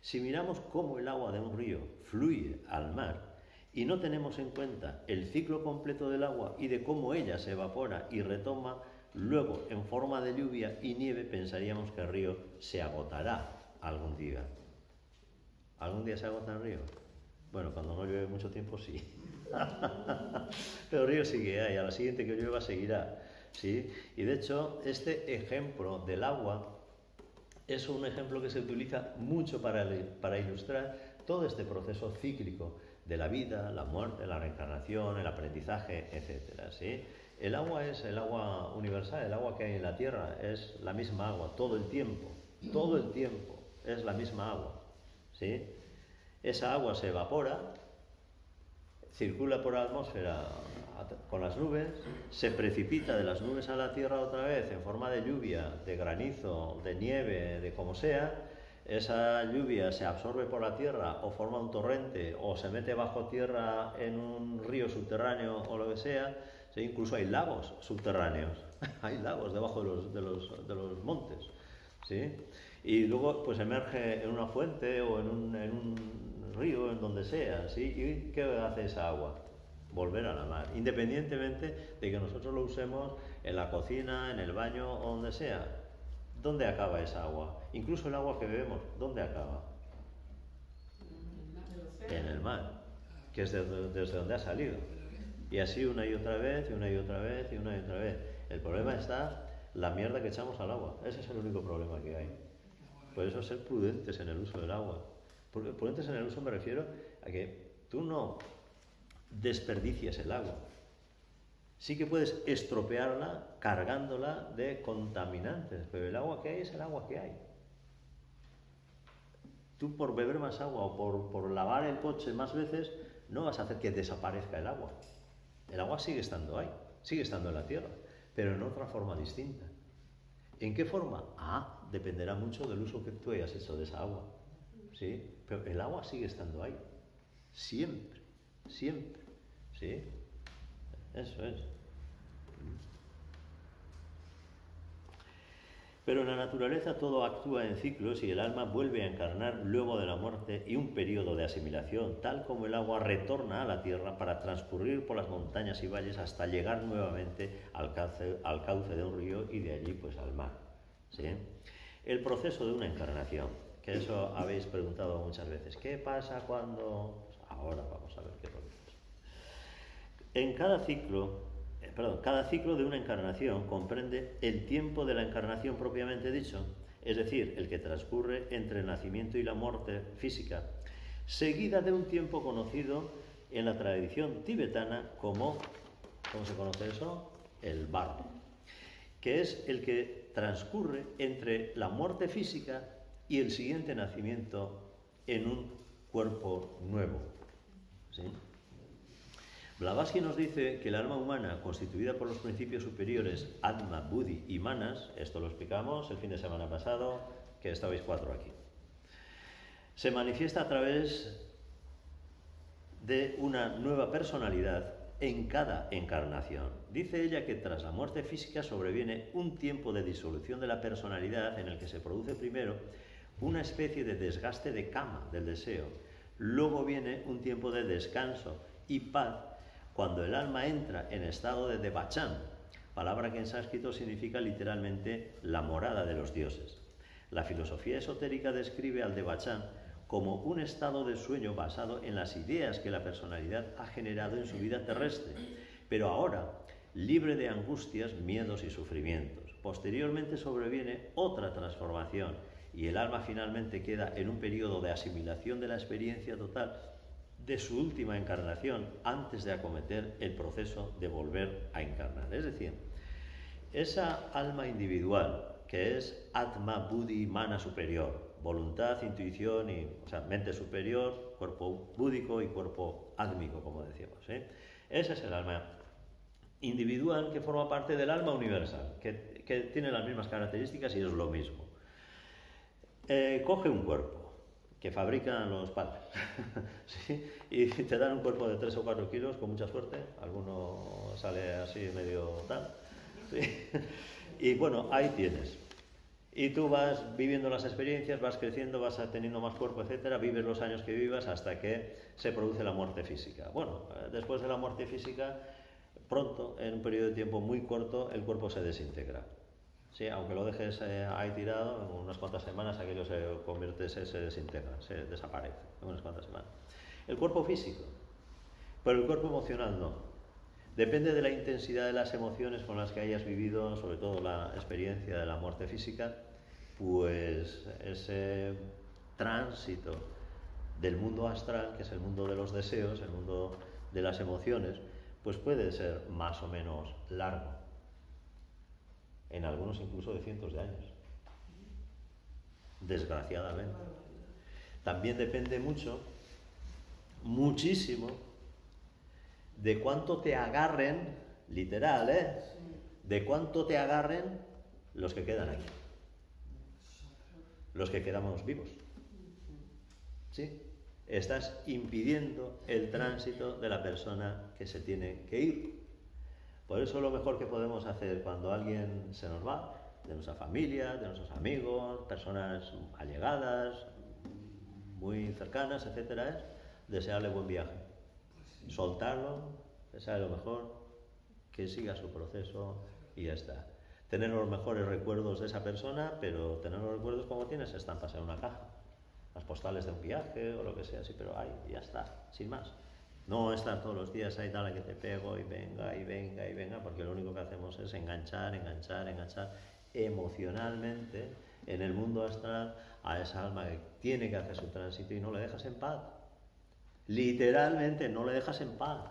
S1: Si miramos cómo el agua de un río fluye al mar y no tenemos en cuenta el ciclo completo del agua y de cómo ella se evapora y retoma luego en forma de lluvia y nieve, pensaríamos que el río se agotará algún día. ¿Algún día se agota el río? Bueno, cuando no llueve mucho tiempo sí. Pero el río sigue ahí, a la siguiente que llueva seguirá, ¿sí? Y de hecho, este ejemplo del agua es un ejemplo que se utiliza mucho para ilustrar todo este proceso cíclico de la vida, la muerte, la reencarnación, el aprendizaje, etcétera, ¿sí? El agua es el agua universal, el agua que hay en la Tierra, es la misma agua todo el tiempo es la misma agua, ¿sí? Esa agua se evapora, circula por la atmósfera con las nubes, se precipita de las nubes a la Tierra otra vez en forma de lluvia, de granizo, de nieve, de como sea. Esa lluvia se absorbe por la tierra o forma un torrente o se mete bajo tierra en un río subterráneo o lo que sea. ¿Sí? Incluso hay lagos subterráneos, hay lagos debajo de los montes, ¿sí? Y luego pues emerge en una fuente o en un río, en donde sea, ¿sí? ¿Y qué hace esa agua? Volver a la mar, independientemente de que nosotros lo usemos en la cocina, en el baño o donde sea. ¿Dónde acaba esa agua? Incluso el agua que bebemos, ¿dónde acaba? En el mar, que es desde donde ha salido. Y así una y otra vez, y una y otra vez, y una y otra vez. El problema está la mierda que echamos al agua. Ese es el único problema que hay. Por eso ser prudentes en el uso del agua. Porque prudentes en el uso me refiero a que tú no desperdicies el agua. Sí que puedes estropearla cargándola de contaminantes, pero el agua que hay es el agua que hay. Tú por beber más agua o por lavar el coche más veces no vas a hacer que desaparezca el agua. El agua sigue estando ahí, sigue estando en la tierra, pero en otra forma distinta. ¿En qué forma? Dependerá mucho del uso que tú hayas hecho de esa agua, ¿sí? Pero el agua sigue estando ahí, siempre, siempre, ¿sí? Eso es. Pero en la naturaleza todo actúa en ciclos y el alma vuelve a encarnar luego de la muerte y un periodo de asimilación, tal como el agua retorna a la tierra para transcurrir por las montañas y valles hasta llegar nuevamente al cauce de un río y de allí pues al mar, ¿sí? El proceso de una encarnación, que eso habéis preguntado muchas veces. ¿Qué pasa cuando...? Pues ahora vamos a ver qué es lo que pasa. En cada ciclo de una encarnación comprende el tiempo de la encarnación propiamente dicho, es decir, el que transcurre entre el nacimiento y la muerte física, seguida de un tiempo conocido en la tradición tibetana como, ¿cómo se conoce eso? El bardo, que es el que transcurre entre la muerte física y el siguiente nacimiento en un cuerpo nuevo. ¿Sí? Blavatsky nos dice que el alma humana, constituida por los principios superiores Atma, Buddhi y Manas, esto lo explicamos el fin de semana pasado, que estabais 4 aquí, se manifiesta a través de una nueva personalidad en cada encarnación. Dice ella que tras la muerte física sobreviene un tiempo de disolución de la personalidad en el que se produce primero una especie de desgaste de kama, del deseo. Luego viene un tiempo de descanso y paz cuando el alma entra en estado de devachan, palabra que en sánscrito significa literalmente la morada de los dioses. La filosofía esotérica describe al devachan como un estado de sueño basado en las ideas que la personalidad ha generado en su vida terrestre, pero ahora libre de angustias, miedos y sufrimientos. Posteriormente sobreviene otra transformación y el alma finalmente queda en un periodo de asimilación de la experiencia total de su última encarnación antes de acometer el proceso de volver a encarnar. Es decir, esa alma individual que es Atma, Buddhi, Mana superior, voluntad, intuición y, o sea, mente superior, cuerpo búdico y cuerpo átmico, como decíamos, ¿eh? Ese es el alma individual que forma parte del alma universal, que tiene las mismas características y es lo mismo. Coge un cuerpo que fabrican los padres ¿sí? Y te dan un cuerpo de 3 o 4 kilos con mucha suerte, alguno sale así medio tal, ¿sí? Y bueno, ahí tienes. Y tú vas viviendo las experiencias, vas creciendo, vas teniendo más cuerpo, etcétera, vives los años que vivas hasta que se produce la muerte física. Bueno, después de la muerte física, pronto, en un periodo de tiempo muy corto, el cuerpo se desintegra. Sí, aunque lo dejes ahí tirado, en unas cuantas semanas aquello se convierte, se desintegra, se desaparece, en unas cuantas semanas. El cuerpo físico, pero el cuerpo emocional no. Depende de la intensidad de las emociones con las que hayas vivido, sobre todo la experiencia de la muerte física, pues ese tránsito del mundo astral, que es el mundo de los deseos, el mundo de las emociones, pues puede ser más o menos largo. En algunos incluso de cientos de años. Desgraciadamente. También depende mucho, muchísimo, de cuánto te agarren, literal, de cuánto te agarren los que quedan aquí. Los que quedamos vivos. ¿Sí? Estás impidiendo el tránsito de la persona que se tiene que ir. Por eso lo mejor que podemos hacer cuando alguien se nos va, de nuestra familia, de nuestros amigos, personas allegadas, muy cercanas, etcétera, es desearle buen viaje. Soltarlo, desearle lo mejor, que siga su proceso y ya está. Tener los mejores recuerdos de esa persona, pero tener los recuerdos como tienes estampas en una caja. Las postales de un viaje o lo que sea, sí, pero ahí, ya está, sin más. No estar todos los días ahí, dale que te pego y venga, y venga, y venga, porque lo único que hacemos es enganchar emocionalmente en el mundo astral a esa alma que tiene que hacer su tránsito y no le dejas en paz. Literalmente no le dejas en paz.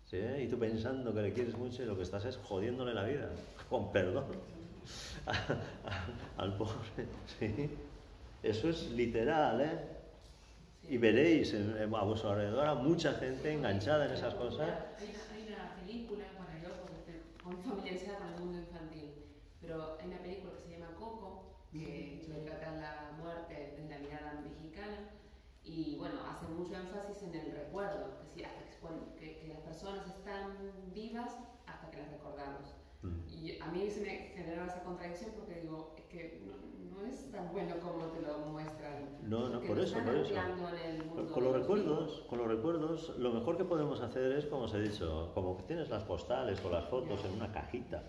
S1: ¿Sí? Y tú pensando que le quieres mucho y lo que estás es jodiéndole la vida, con perdón, al pobre. ¿Sí? Eso es literal, Y veréis a vuestro alrededor a mucha gente enganchada en esas cosas.
S4: Hay una película, bueno, yo porque estoy muy familiarizada con el mundo infantil, pero hay una película que se llama Coco, que trata la muerte desde la mirada mexicana y bueno, hace mucho énfasis en el recuerdo, que las personas están vivas hasta que las recordamos. Y a mí se me generaba esa contradicción porque digo, es que no es tan bueno como te lo muestran.
S1: No, por eso. Con los recuerdos, lo mejor que podemos hacer es, como os he dicho, como que tienes las postales o las fotos en una cajita.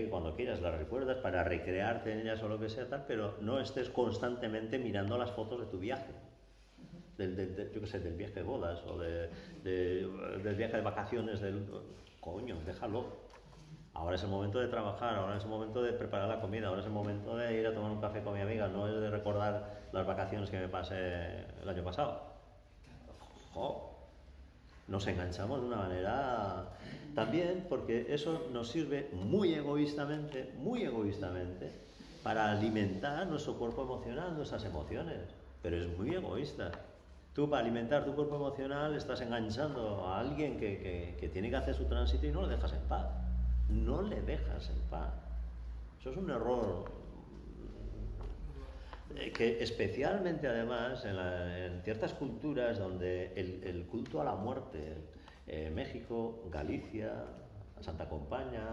S1: Cuando quieras las recuerdas para recrearte en ellas o lo que sea tal, pero no estés constantemente mirando las fotos de tu viaje. Yo qué sé, del viaje de bodas o del viaje de vacaciones, coño, déjalo. Ahora es el momento de trabajar, ahora es el momento de preparar la comida, ahora es el momento de ir a tomar un café con mi amiga, no es de recordar las vacaciones que me pasé el año pasado. ¡Jo! Nos enganchamos de una manera también porque eso nos sirve muy egoístamente, para alimentar nuestro cuerpo emocional, nuestras emociones, pero es muy egoísta. Tú, para alimentar tu cuerpo emocional, estás enganchando a alguien que tiene que hacer su tránsito y no le dejas en paz. No le dejas en paz. Eso es un error que especialmente además en ciertas culturas donde el culto a la muerte, México, Galicia, Santa Compaña,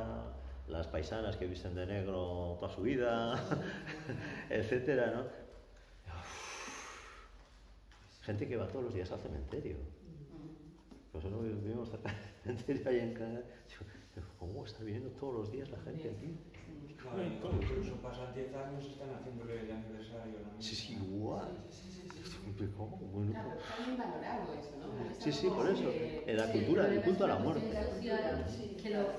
S1: las paisanas que visten de negro toda su vida, etcétera, ¿no? Gente que va todos los días al cementerio. Nosotros vivimos cerca del cementerio ahí en Canadá. ¿Cómo está viniendo todos los días la gente aquí?
S6: Claro, incluso pasan 10 años y están haciéndole el aniversario. ¿No?
S1: Sí, igual. ¿Cómo?
S4: Bueno, claro, está bien valorado eso, ¿no?
S1: Sí, por eso. En la cultura, el culto a la muerte.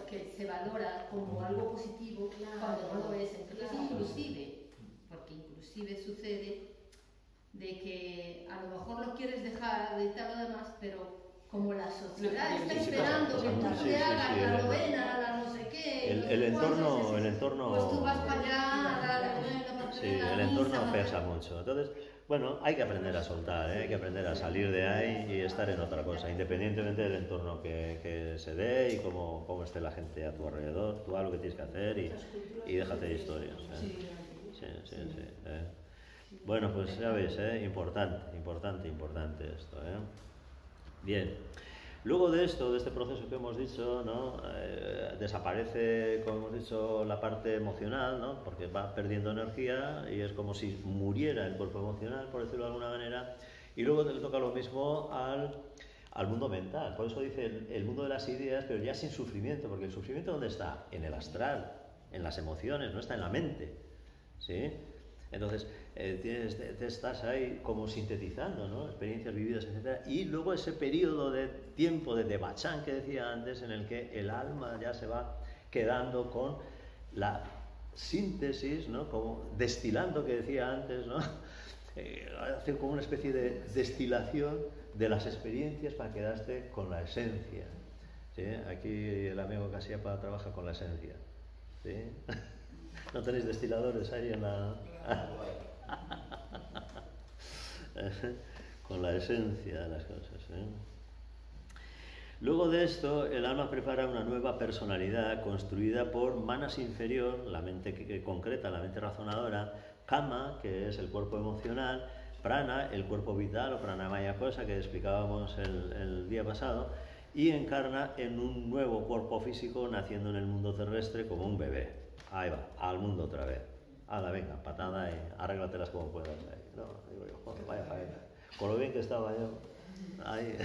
S3: Que se valora como algo positivo cuando no lo es. Entonces, inclusive sucede de que a lo mejor lo quieres dejar de tal o demás, pero como la sociedad está esperando que tú te hagas la novena, la no sé qué,
S1: el entorno,
S3: pues tú vas para allá, a la novena,
S1: sí, el entorno pesa mucho. Entonces, bueno, hay que aprender a soltar, hay que aprender a salir de ahí y estar en otra cosa, independientemente del entorno que se dé y cómo esté la gente a tu alrededor. Tú haz lo que tienes que hacer y déjate de historias. Sí. Bueno, pues ya veis, importante esto. Bien, luego de esto, de este proceso que hemos dicho, ¿no? Desaparece, como hemos dicho, la parte emocional, ¿no? Porque va perdiendo energía y es como si muriera el cuerpo emocional, por decirlo de alguna manera, y luego le toca lo mismo al mundo mental. Por eso dice el mundo de las ideas, pero ya sin sufrimiento, porque el sufrimiento ¿dónde está? En el astral, en las emociones, no está en la mente, ¿sí? Entonces, te estás ahí como sintetizando, ¿no? Experiencias vividas, etc. Y luego ese periodo de tiempo de bachán que decía antes, en el que el alma ya se va quedando con la síntesis, ¿no? Como destilando, que decía antes, ¿no? Hace como una especie de destilación de las experiencias para quedarte con la esencia, ¿sí? Aquí el amigo Casiapa trabaja con la esencia, ¿sí? ¿No tenéis destiladores ahí en la...? Con la esencia de las cosas, ¿eh? Luego de esto, el alma prepara una nueva personalidad construida por manas inferior, la mente concreta, la mente razonadora, kama, que es el cuerpo emocional, prana, el cuerpo vital o pranamaya cosa que explicábamos el día pasado, y encarna en un nuevo cuerpo físico naciendo en el mundo terrestre como un bebé. Ahí va, al mundo otra vez. Hala, venga, patada y arréglatelas como puedas. Ahí. No, digo yo, joder, vaya faena. Con lo bien que estaba yo. Ahí.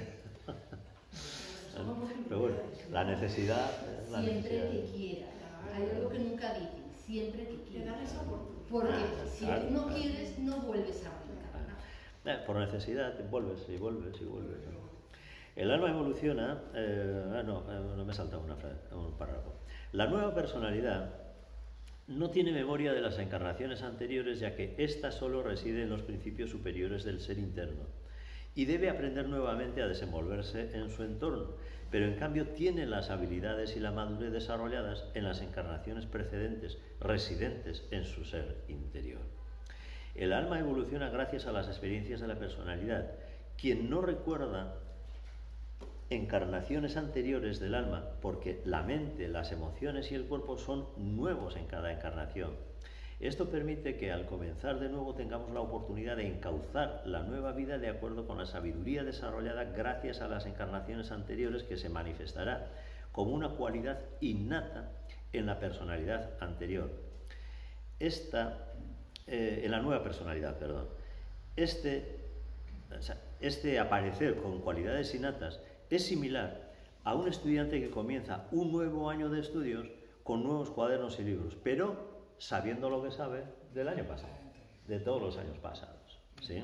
S1: Pero bueno, la necesidad es la
S3: siempre
S1: necesidad.
S3: que quiera. Hay algo que nunca dicen, siempre que
S2: Que
S3: quiera.
S2: dar esa oportunidad.
S3: Porque si
S1: Claro,
S3: tú no
S1: claro.
S3: quieres, no vuelves a brincar.
S1: Por necesidad, vuelves y vuelves. El alma evoluciona. No me he saltado un párrafo. La nueva personalidad no tiene memoria de las encarnaciones anteriores, ya que ésta solo reside en los principios superiores del ser interno y debe aprender nuevamente a desenvolverse en su entorno, pero en cambio tiene las habilidades y la madurez desarrolladas en las encarnaciones precedentes, residentes en su ser interior. El alma evoluciona gracias a las experiencias de la personalidad. Quien no recuerda encarnaciones anteriores del alma, porque la mente, las emociones y el cuerpo son nuevos en cada encarnación. Esto permite que al comenzar de nuevo tengamos la oportunidad de encauzar la nueva vida de acuerdo con la sabiduría desarrollada gracias a las encarnaciones anteriores, que se manifestará como una cualidad innata en la personalidad anterior. En la nueva personalidad, perdón. Este aparecer con cualidades innatas es similar a un estudiante que comienza un nuevo año de estudios con nuevos cuadernos y libros, pero sabiendo lo que sabe del año pasado, de todos los años pasados, ¿sí?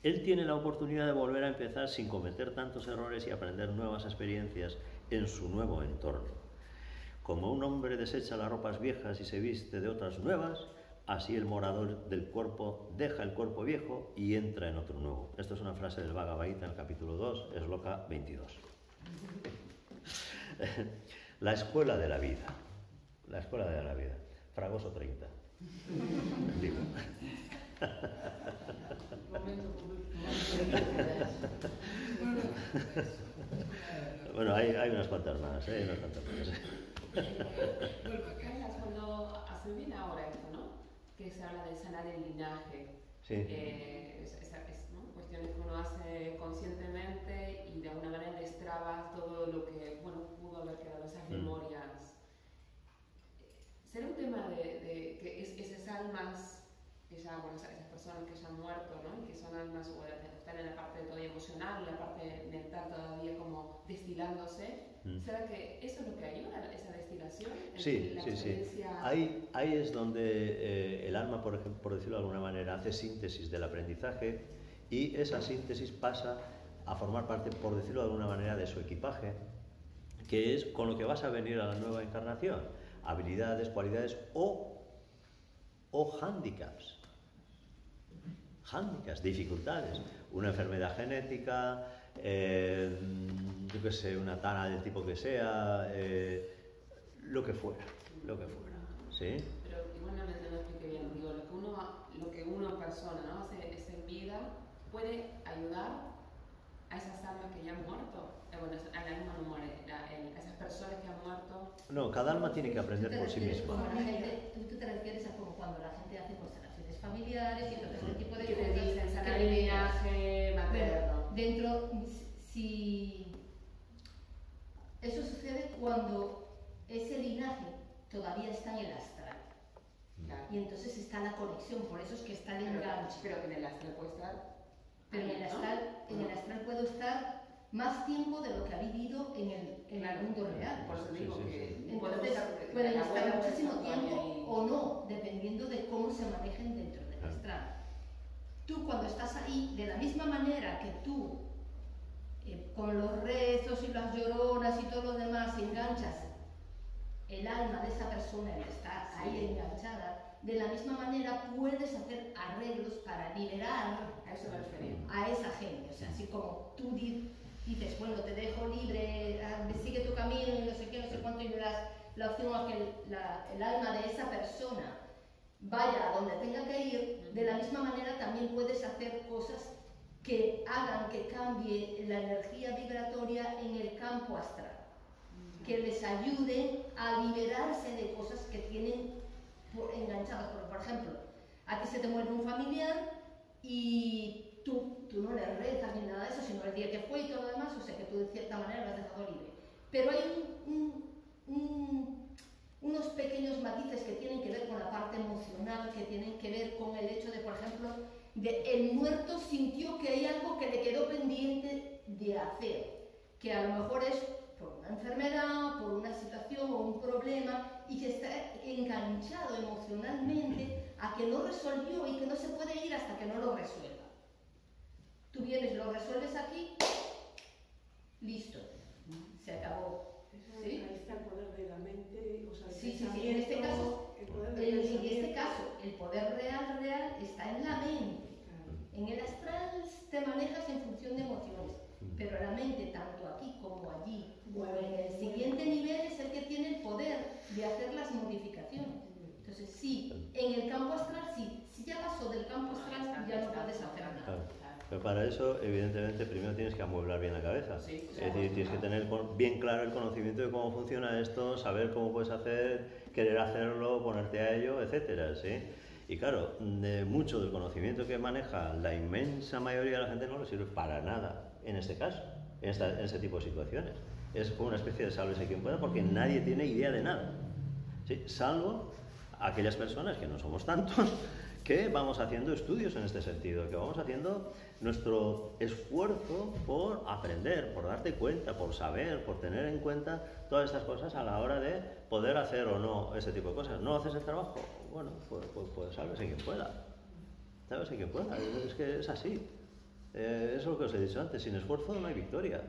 S1: Él tiene la oportunidad de volver a empezar sin cometer tantos errores y aprender nuevas experiencias en su nuevo entorno. Como un hombre desecha las ropas viejas y se viste de otras nuevas, así el morador del cuerpo deja el cuerpo viejo y entra en otro nuevo. Esto es una frase del Bhagavad Gita en el capítulo 2, Shloka 22. La escuela de la vida. La escuela de la vida. Fragoso 30. Digo. Bueno, hay unas cuantas más, hay unas cuantas más.
S4: Cuando hace bien ahora esto, ¿no? Que se habla de sanar el linaje.
S1: Sí.
S4: ¿No? Cuestiones que uno hace conscientemente y de alguna manera destrabas todo lo que, bueno, pudo haber quedado, esas memorias. ¿Será un tema de que esas almas, que ya, bueno, esas personas que ya han muerto, ¿no? Y que son almas, o están en la parte todavía emocional, en la parte mental todavía como destilándose? ¿Será que eso es lo que ayuda, esa destilación?
S1: Sí, sí. Ahí es donde el alma, por ejemplo, por decirlo de alguna manera, hace síntesis del aprendizaje y esa síntesis pasa a formar parte, por decirlo de alguna manera, de su equipaje, que es con lo que vas a venir a la nueva encarnación. Habilidades, cualidades o hándicaps. Hándicaps, dificultades. Una enfermedad genética, yo qué sé, una tana del tipo que sea, lo que fuera, ¿sí?
S4: Pero igual no me expliqué bien, digo, lo que uno persona, ¿no? hace en vida, puede ayudar a esas almas que ya han muerto. Bueno, al alma no muere, a esas personas que han muerto.
S1: No, cada alma tiene que aprender por sí misma.
S3: Tú te refieres a como cuando la gente hace constelaciones familiares y todo este tipo de
S4: cosas.
S3: Que
S4: dicen sanar el linaje materno.
S3: Dentro, si eso sucede cuando ese linaje todavía está en el astral.
S4: Claro.
S3: Y entonces está la conexión, por eso es que está el enganche.
S4: Pero que en el astral puede estar.
S3: Pero en el astral puedo estar más tiempo de lo que ha vivido en el mundo real.
S4: Por eso digo que
S3: entonces pueden estar muchísimo tiempo o no, dependiendo de cómo se manejen dentro del astral. Tú cuando estás ahí, de la misma manera que tú, con los rezos y las lloronas y todo lo demás, enganchas el alma de esa persona que está ahí enganchada, de la misma manera puedes hacer arreglos para liberar a esa gente. O sea, así como tú dices, bueno, te dejo libre, sigue tu camino y no sé qué, no sé cuánto, y le das la opción a que el alma de esa persona vaya a donde tenga que ir, de la misma manera también puedes hacer cosas que hagan que cambie la energía vibratoria en el campo astral, que les ayuden a liberarse de cosas que tienen enganchadas. Por ejemplo, a ti se te muere un familiar y tú no le rezas ni nada de eso, sino el día que fue y todo lo demás, o sea que tú de cierta manera lo has dejado libre. Pero hay unos pequeños matices que tienen que ver con la parte emocional, que tienen que ver con el hecho de, por ejemplo, el muerto sintió que hay algo que le quedó pendiente de hacer, que a lo mejor es por una enfermedad, por una situación o un problema, y que está enganchado emocionalmente a que no resolvió y que no se puede ir hasta que no lo resuelva. Tú vienes, lo resuelves aquí, listo, se acabó. ¿Sí?
S7: Ahí está el poder de la mente, o sea,
S3: Sí, en este caso, el poder real está en la mente. En el astral te manejas en función de emociones, pero la mente, tanto aquí como allí, o en el siguiente nivel, es el que tiene el poder de hacer las modificaciones. Entonces, sí, en el campo astral, sí, si ya pasó del campo astral, ya no puedes hacer nada.
S1: Pero para eso, evidentemente, primero tienes que amueblar bien la cabeza. Es decir, tienes que tener bien claro el conocimiento de cómo funciona esto, saber cómo puedes hacer, querer hacerlo, ponerte a ello, etcétera, ¿sí? Y claro, mucho del conocimiento que maneja la inmensa mayoría de la gente no le sirve para nada, en este caso, en este tipo de situaciones. Es como una especie de sálvese quien pueda, porque nadie tiene idea de nada, ¿sí? Salvo aquellas personas, que no somos tantos, que vamos haciendo estudios en este sentido, que vamos haciendo nuestro esfuerzo por aprender, por darte cuenta, por saber, por tener en cuenta todas estas cosas a la hora de poder hacer o no ese tipo de cosas. ¿No haces el trabajo? Bueno, pues sálvese quien pueda. Sálvese quien pueda, es que es así. Eso es lo que os he dicho antes, sin esfuerzo no hay victoria.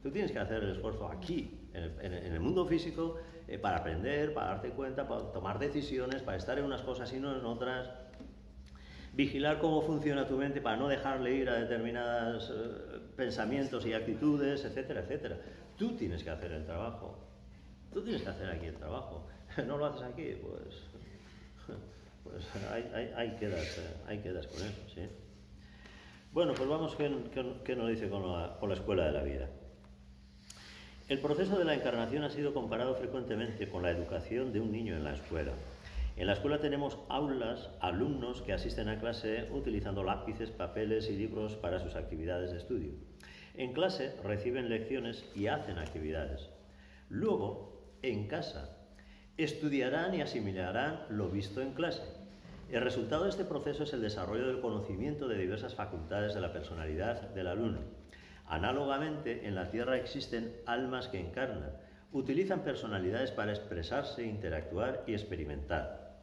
S1: Tú tienes que hacer el esfuerzo aquí, en el mundo físico, para aprender, para darte cuenta, para tomar decisiones, para estar en unas cosas y no en otras. Vigilar cómo funciona tu mente para no dejarle ir a determinados pensamientos y actitudes, etcétera, etcétera. Tú tienes que hacer el trabajo. Tú tienes que hacer aquí el trabajo. No lo haces aquí, pues ahí quedas con eso, ¿sí? Bueno, pues vamos, ¿qué nos dice con la escuela de la vida? El proceso de la encarnación ha sido comparado frecuentemente con la educación de un niño en la escuela. En la escuela tenemos aulas, alumnos que asisten a clase utilizando lápices, papeles y libros para sus actividades de estudio. En clase reciben lecciones y hacen actividades. Luego, en casa, estudiarán y asimilarán lo visto en clase. El resultado de este proceso es el desarrollo del conocimiento de diversas facultades de la personalidad del alumno. Análogamente, en la Tierra existen almas que encarnan, utilizan personalidades para expresarse, interactuar y experimentar.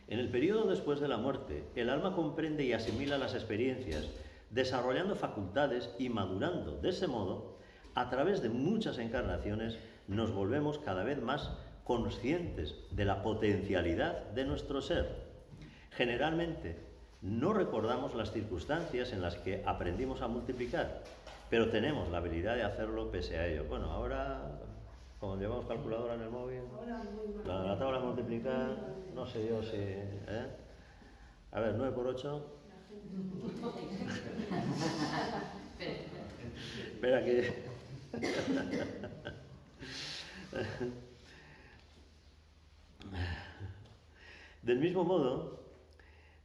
S1: En el periodo después de la muerte, el alma comprende y asimila las experiencias, desarrollando facultades y madurando. De ese modo, a través de muchas encarnaciones, nos volvemos cada vez más conscientes de la potencialidad de nuestro ser. Generalmente, no recordamos las circunstancias en las que aprendimos a multiplicar, pero tenemos la habilidad de hacerlo pese a ello. Bueno, ahora, como llevamos calculadora en el móvil, la tabla de multiplicar, no sé yo si... A ver, 9 por 8... Espera que... Del mismo modo,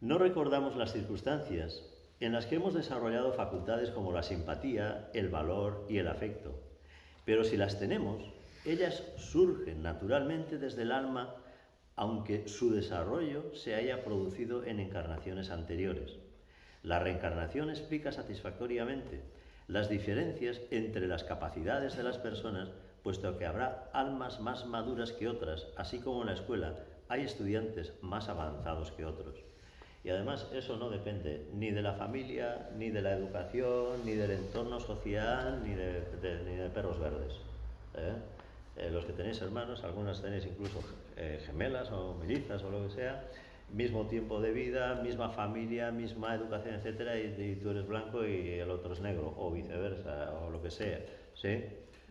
S1: no recordamos las circunstancias en las que hemos desarrollado facultades como la simpatía, el valor y el afecto. Pero si las tenemos, ellas surgen naturalmente desde el alma, aunque su desarrollo se haya producido en encarnaciones anteriores. La reencarnación explica satisfactoriamente las diferencias entre las capacidades de las personas, puesto que habrá almas más maduras que otras, así como en la escuela hay estudiantes más avanzados que otros. Y además eso no depende ni de la familia, ni de la educación, ni del entorno social, ni de perros verdes. Los que tenéis hermanos, algunas tenéis incluso gemelas o mellizas o lo que sea, mismo tiempo de vida, misma familia, misma educación, etcétera, y tú eres blanco y el otro es negro, o viceversa, o lo que sea, ¿sí?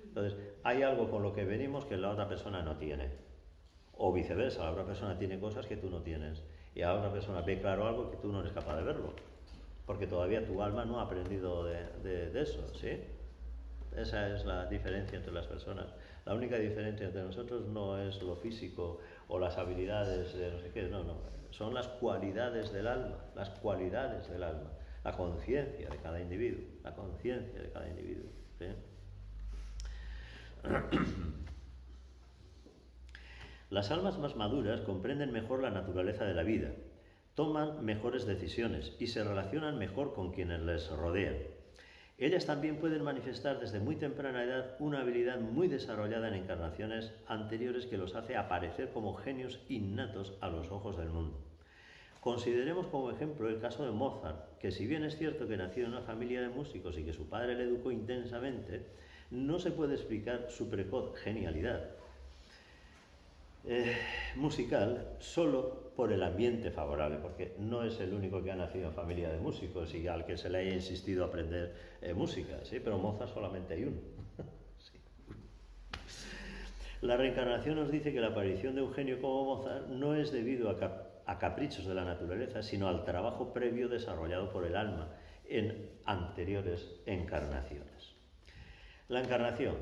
S1: Entonces, hay algo con lo que venimos que la otra persona no tiene, o viceversa, la otra persona tiene cosas que tú no tienes, y a otra persona ve claro algo que tú no eres capaz de verlo, porque todavía tu alma no ha aprendido de eso, ¿sí? Esa es la diferencia entre las personas. La única diferencia entre nosotros no es lo físico o las habilidades de no sé qué, no, son las cualidades del alma, la conciencia de cada individuo, ¿sí? Las almas más maduras comprenden mejor la naturaleza de la vida, toman mejores decisiones y se relacionan mejor con quienes les rodean. Ellas también pueden manifestar desde muy temprana edad una habilidad muy desarrollada en encarnaciones anteriores que los hace aparecer como genios innatos a los ojos del mundo. Consideremos como ejemplo el caso de Mozart, que si bien es cierto que nació en una familia de músicos y que su padre le educó intensamente, no se puede explicar su precoz genialidad musical solo por el ambiente favorable, porque no es el único que ha nacido en familia de músicos y al que se le haya insistido a aprender música, ¿sí? Pero Mozart solamente hay uno. Sí. La reencarnación nos dice que la aparición de un genio como Mozart no es debido a caprichos de la naturaleza, sino al trabajo previo desarrollado por el alma en anteriores encarnaciones. La encarnación,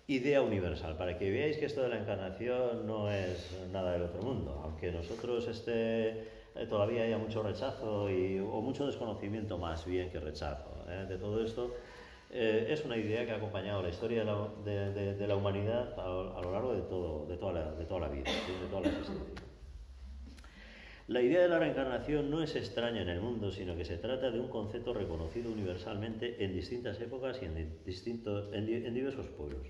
S1: idea universal, para que veáis que esto de la encarnación no es nada del otro mundo, aunque nosotros todavía haya mucho rechazo o mucho desconocimiento más bien que rechazo de todo esto. Es una idea que ha acompañado la historia de la humanidad a lo largo de toda la vida, ¿sí? De toda la existencia. La idea de la reencarnación no es extraña en el mundo, sino que se trata de un concepto reconocido universalmente en distintas épocas y en diversos pueblos.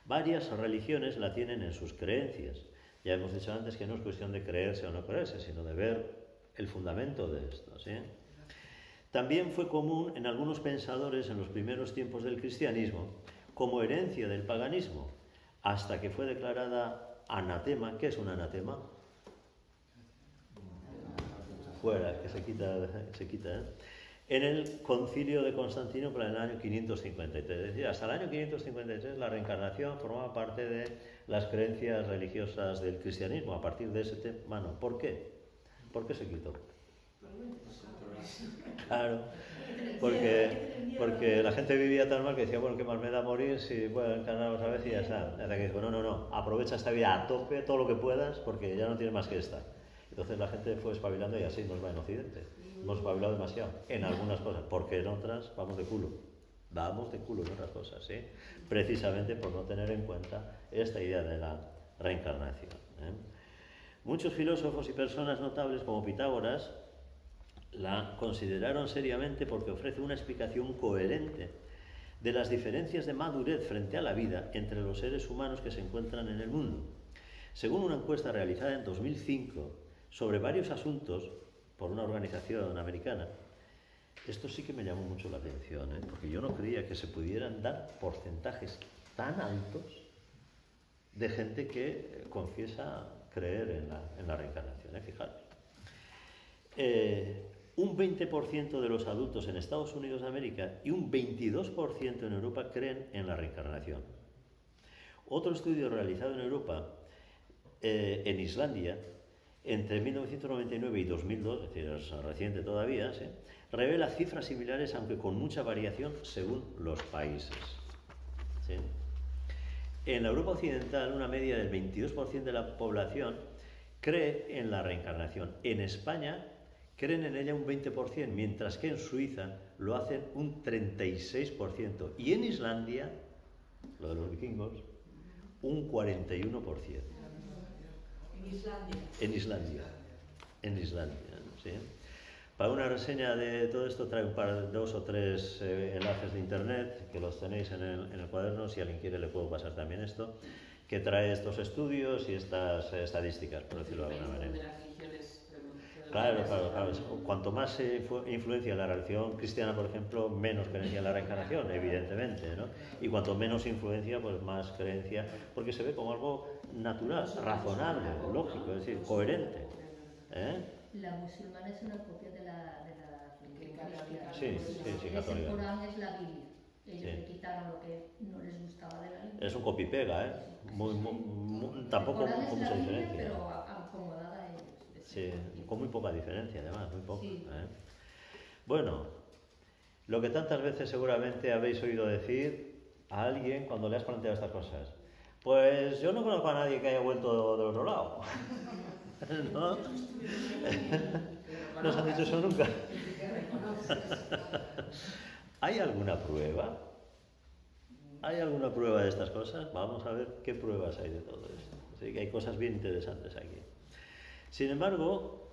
S1: Varias religiones la tienen en sus creencias. Ya hemos dicho antes que no es cuestión de creerse o no creerse, sino de ver el fundamento de esto, ¿sí? también fue común en algunos pensadores en los primeros tiempos del cristianismo como herencia del paganismo, hasta que fue declarada anatema. ¿Qué es un anatema? Fuera, que se quita, ¿eh? En el concilio de Constantinopla en el año 553. Es decir, hasta el año 553 la reencarnación formaba parte de las creencias religiosas del cristianismo. A partir de ese tema, bueno, ¿por qué? ¿Por qué se quitó? Claro, porque la gente vivía tan mal que decía, bueno, ¿qué más me da morir si puedo encarnar otra vez y ya está? Hasta que dijo, no, aprovecha esta vida a tope, todo lo que puedas, porque ya no tienes más que esta. Entonces la gente fue espabilando y así nos va en Occidente. Hemos espabilado demasiado en algunas cosas, porque en otras vamos de culo. Vamos de culo en otras cosas, ¿sí? Precisamente por no tener en cuenta esta idea de la reencarnación, ¿eh? Muchos filósofos y personas notables como Pitágoras la consideraron seriamente porque ofrece una explicación coherente de las diferencias de madurez frente a la vida entre los seres humanos que se encuentran en el mundo. Según una encuesta realizada en 2005 sobre varios asuntos por una organización americana, esto sí que me llamó mucho la atención, ¿eh? Porque yo no creía que se pudieran dar porcentajes tan altos de gente que confiesa creer en la reencarnación, ¿eh? Fijaros. Un 20% de los adultos en Estados Unidos de América y un 22% en Europa creen en la reencarnación. Otro estudio realizado en Europa, en Islandia, entre 1999 y 2002, es decir, es reciente todavía, ¿sí?, revela cifras similares, aunque con mucha variación según los países, ¿sí? En la Europa occidental, una media del 22% de la población cree en la reencarnación. En España creen en ella un 20%, mientras que en Suiza lo hacen un 36%. Y en Islandia, lo de los vikingos, un 41%. En Islandia, ¿sí? Para una reseña de todo esto traigo dos o tres enlaces de internet que los tenéis en el cuaderno. Si alguien quiere le puedo pasar también esto, que trae estos estudios y estas estadísticas, por decirlo de alguna manera. Claro. Cuanto más influencia la religión cristiana, por ejemplo, menos creencia en la reencarnación, evidentemente, ¿no? Y cuanto menos influencia, pues más creencia, porque se ve como algo natural, razonable, lógico, es decir, coherente, ¿eh?
S3: La musulmana es una copia de la cristiana.
S1: Sí, católica.
S3: El Corán es la Biblia. Ellos
S1: Sí.
S3: le quitaron lo que no les gustaba de la Biblia.
S1: Es un copy-pega, ¿eh? Tampoco con mucha diferencia.
S3: Pero acomodada a ellos.
S1: Sí, con muy poca diferencia, además, muy poca,
S3: Sí.
S1: ¿eh? Bueno, lo que tantas veces seguramente habéis oído decir a alguien cuando le has planteado estas cosas. Pues yo no conozco a nadie que haya vuelto del otro lado. ¿No? ¿No os han dicho eso nunca? ¿Hay alguna prueba? ¿Hay alguna prueba de estas cosas? Vamos a ver qué pruebas hay de todo esto. Así que hay cosas bien interesantes aquí. Sin embargo,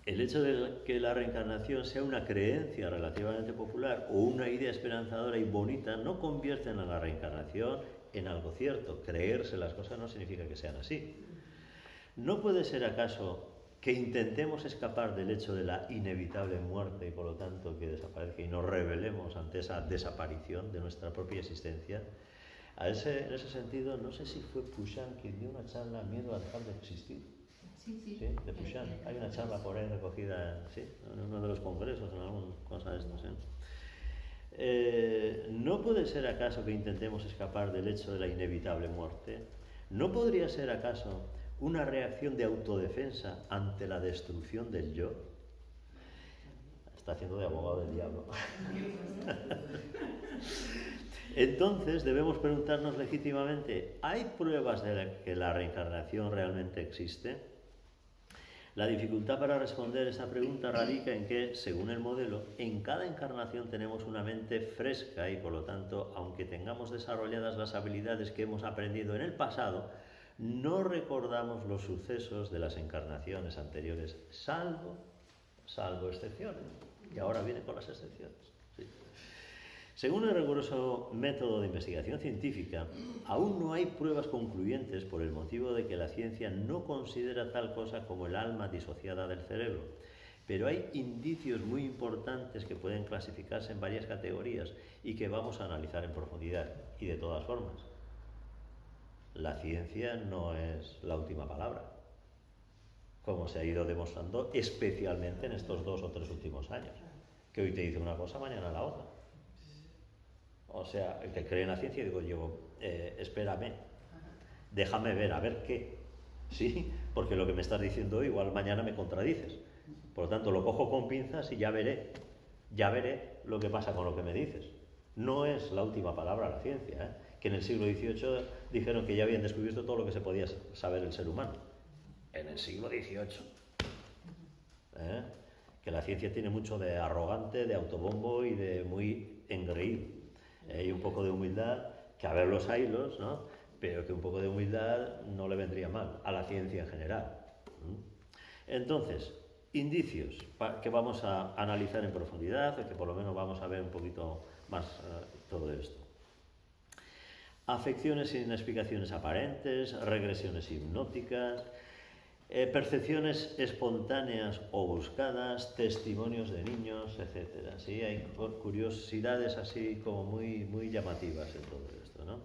S1: el hecho de que la reencarnación sea una creencia relativamente popular o una idea esperanzadora y bonita no convierte a la reencarnación en algo cierto. Creerse las cosas no significa que sean así. ¿No puede ser acaso que intentemos escapar del hecho de la inevitable muerte y por lo tanto que desaparezca y nos rebelemos ante esa desaparición de nuestra propia existencia? En ese sentido, no sé si fue Pouchant quien dio una charla Miedo a dejar de existir.
S3: Sí.
S1: ¿Sí? De Pouchant. Hay una charla por ahí recogida, ¿sí?, en uno de los congresos, en alguna cosa de estos, ¿eh? ¿No puede ser acaso que intentemos escapar del hecho de la inevitable muerte? ¿No podría ser acaso una reacción de autodefensa ante la destrucción del yo? Está haciendo de abogado del diablo. Entonces debemos preguntarnos legítimamente, ¿hay pruebas de que la reencarnación realmente existe? La dificultad para responder esa pregunta radica en que, según el modelo, en cada encarnación tenemos una mente fresca y, por lo tanto, aunque tengamos desarrolladas las habilidades que hemos aprendido en el pasado, no recordamos los sucesos de las encarnaciones anteriores, salvo excepciones. Y ahora viene con las excepciones. Sí. Según el riguroso método de investigación científica, aún no hay pruebas concluyentes por el motivo de que la ciencia no considera tal cosa como el alma disociada del cerebro, Pero hay indicios muy importantes que pueden clasificarse en varias categorías y que vamos a analizar en profundidad. Y de todas formas, la ciencia no es la última palabra, como se ha ido demostrando especialmente en estos 2 o 3 últimos años, que hoy te dice una cosa, mañana la otra. O sea, el que cree en la ciencia, digo yo, espérame, déjame ver, a ver qué, ¿sí? Porque lo que me estás diciendo hoy, igual mañana me contradices. Por lo tanto, lo cojo con pinzas y ya veré lo que pasa con lo que me dices. No es la última palabra la ciencia, ¿eh? Que en el siglo XVIII dijeron que ya habían descubierto todo lo que se podía saber el ser humano. En el siglo XVIII. ¿Eh? Que la ciencia tiene mucho de arrogante, de autobombo y de muy engreído. Y un poco de humildad, que a ver los hilos, ¿no? Pero que un poco de humildad no le vendría mal a la ciencia en general. Entonces, indicios que vamos a analizar en profundidad, o que por lo menos vamos a ver un poquito más todo esto. Afecciones sin explicaciones aparentes, regresiones hipnóticas, percepciones espontáneas o buscadas, testimonios de niños, etc. ¿Sí? Hay curiosidades así como muy llamativas en todo esto, ¿no?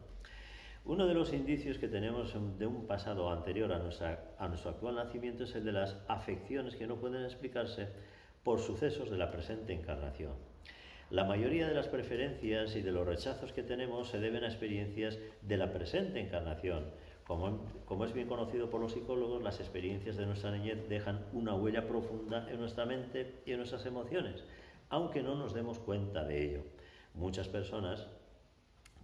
S1: Uno de los indicios que tenemos de un pasado anterior a nuestro actual nacimiento es el de las afecciones que no pueden explicarse por sucesos de la presente encarnación. La mayoría de las preferencias y de los rechazos que tenemos se deben a experiencias de la presente encarnación. Como es bien conocido por los psicólogos, las experiencias de nuestra niñez dejan una huella profunda en nuestra mente y en nuestras emociones, aunque no nos demos cuenta de ello. Muchas personas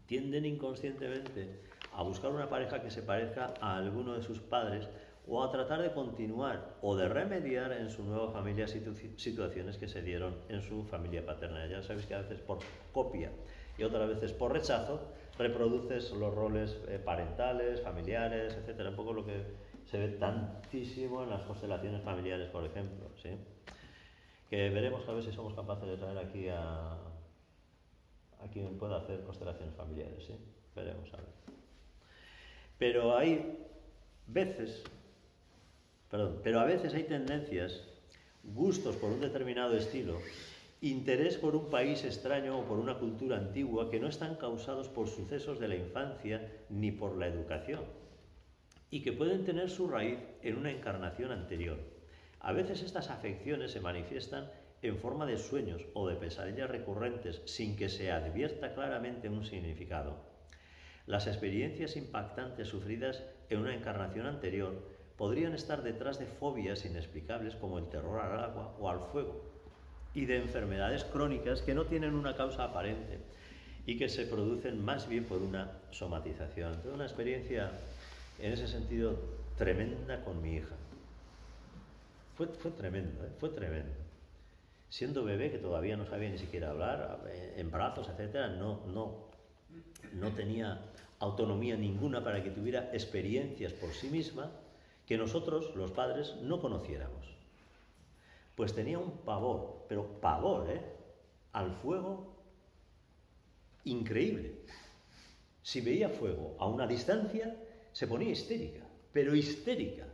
S1: tienden inconscientemente a buscar una pareja que se parezca a alguno de sus padres o a tratar de continuar o de remediar en su nueva familia situaciones que se dieron en su familia paterna. Ya sabéis que a veces por copia y otras veces por rechazo reproduces los roles parentales, familiares, etcétera. Un poco lo que se ve tantísimo en las constelaciones familiares, por ejemplo, ¿sí? Que veremos a ver si somos capaces de traer aquí a quien pueda hacer constelaciones familiares, ¿sí? Veremos a ver. Pero a veces hay tendencias, gustos por un determinado estilo, interés por un país extraño o por una cultura antigua que no están causados por sucesos de la infancia ni por la educación y que pueden tener su raíz en una encarnación anterior. A veces estas afecciones se manifiestan en forma de sueños o de pesadillas recurrentes sin que se advierta claramente un significado. Las experiencias impactantes sufridas en una encarnación anterior podrían estar detrás de fobias inexplicables como el terror al agua o al fuego y de enfermedades crónicas que no tienen una causa aparente y que se producen más bien por una somatización. Tuve una experiencia en ese sentido tremenda con mi hija. Fue tremendo, fue tremendo. Siendo bebé, que todavía no sabía ni siquiera hablar, en brazos, etcétera, no tenía autonomía ninguna para que tuviera experiencias por sí misma que nosotros, los padres, no conociéramos. Pues tenía un pavor, pero pavor, al fuego increíble. Si veía fuego a una distancia, se ponía histérica, pero histérica.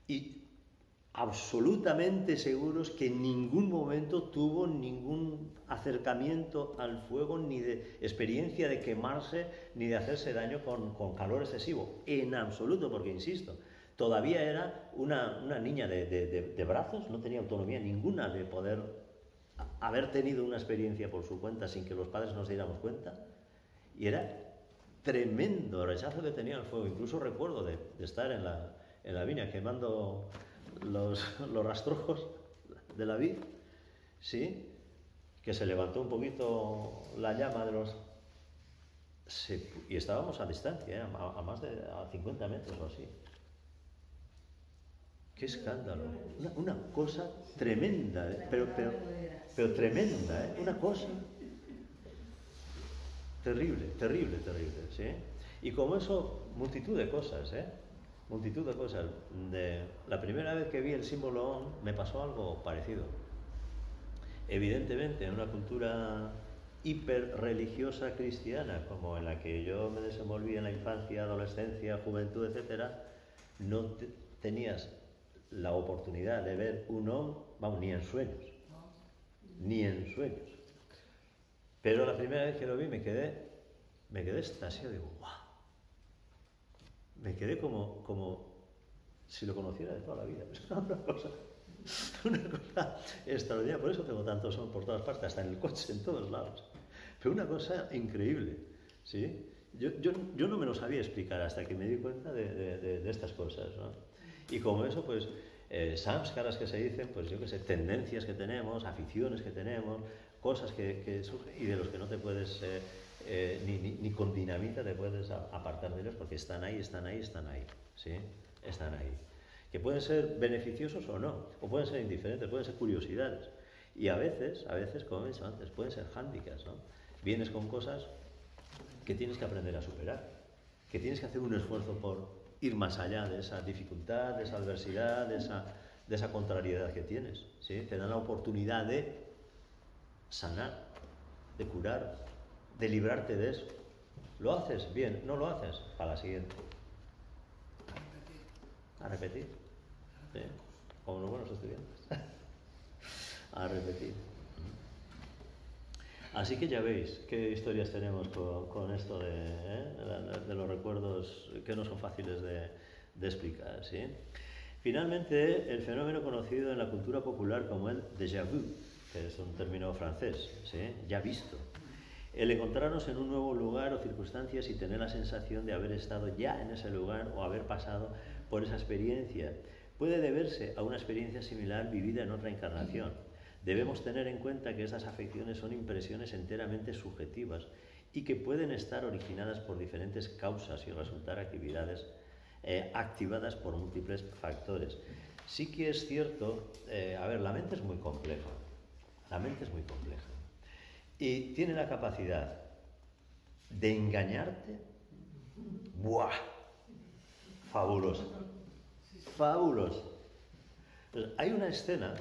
S1: Y absolutamente seguros que en ningún momento tuvo ningún acercamiento al fuego, ni de experiencia de quemarse, ni de hacerse daño con calor excesivo. En absoluto, porque insisto, todavía era una niña de brazos, no tenía autonomía ninguna de poder haber tenido una experiencia por su cuenta sin que los padres nos diéramos cuenta. Y era tremendo el rechazo que tenía al fuego. Incluso recuerdo de estar en la viña quemando los rastrojos de la vid, ¿sí? Que se levantó un poquito la llama de los... y estábamos a distancia, a más de 50 metros o así. ¡Qué escándalo! Una cosa tremenda, pero tremenda, una cosa terrible, ¿sí? Y como eso, multitud de cosas, multitud de cosas. La primera vez que vi el símbolo OM me pasó algo parecido. Evidentemente, en una cultura hiperreligiosa cristiana, como en la que yo me desenvolví en la infancia, adolescencia, juventud, etcétera, no tenías la oportunidad de ver un hombre, vamos, ni en sueños. Ni en sueños. Pero la primera vez que lo vi me quedé extasiado, digo, ¡guau! Me quedé como si lo conociera de toda la vida. Es una cosa extraordinaria. Por eso tengo tantos son por todas partes, hasta en el coche, en todos lados. Pero una cosa increíble, ¿sí? Yo no me lo sabía explicar hasta que me di cuenta de estas cosas, ¿no? Y como eso, pues, samskaras que se dicen, pues yo qué sé, tendencias que tenemos, aficiones que tenemos, cosas que surgen y de los que no te puedes, ni con dinamita te puedes apartar de ellos porque están ahí, ¿sí? Están ahí. Que pueden ser beneficiosos o no, o pueden ser indiferentes, pueden ser curiosidades. Y a veces, como he dicho antes, pueden ser hándicaps, ¿no? Vienes con cosas que tienes que aprender a superar, que tienes que hacer un esfuerzo por ir más allá de esa dificultad, de esa adversidad, de esa contrariedad que tienes, ¿sí? Te dan la oportunidad de sanar, de curar, de librarte de eso. ¿Lo haces? Bien. ¿No lo haces? A la siguiente. A repetir. ¿Sí? Como los buenos estudiantes. A repetir. Así que ya veis qué historias tenemos con esto de los recuerdos que no son fáciles de explicar, ¿sí? Finalmente, el fenómeno conocido en la cultura popular como el déjà vu, que es un término francés, ¿sí? Ya visto. El encontrarnos en un nuevo lugar o circunstancias y tener la sensación de haber estado ya en ese lugar o haber pasado por esa experiencia puede deberse a una experiencia similar vivida en otra encarnación. Debemos tener en cuenta que estas afecciones son impresiones enteramente subjetivas y que pueden estar originadas por diferentes causas y resultar activadas por múltiples factores. Sí que es cierto, la mente es muy compleja. La mente es muy compleja. Y tiene la capacidad de engañarte. ¡Buah! Fabuloso. Fabuloso. Entonces, hay una escena,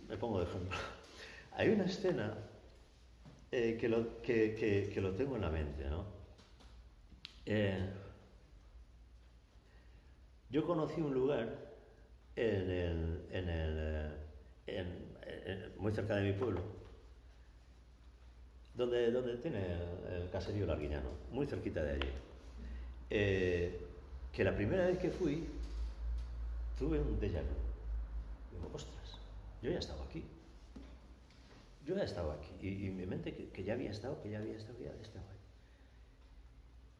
S1: me pongo de ejemplo, hay una escena que lo tengo en la mente, ¿no? Yo conocí un lugar muy cerca de mi pueblo, donde tiene el caserío Larguiñano, muy cerquita de allí. Que la primera vez que fui, tuve un déjà vu. Digo, ostras, yo ya he estado aquí. Y mi mente que ya había estado ahí.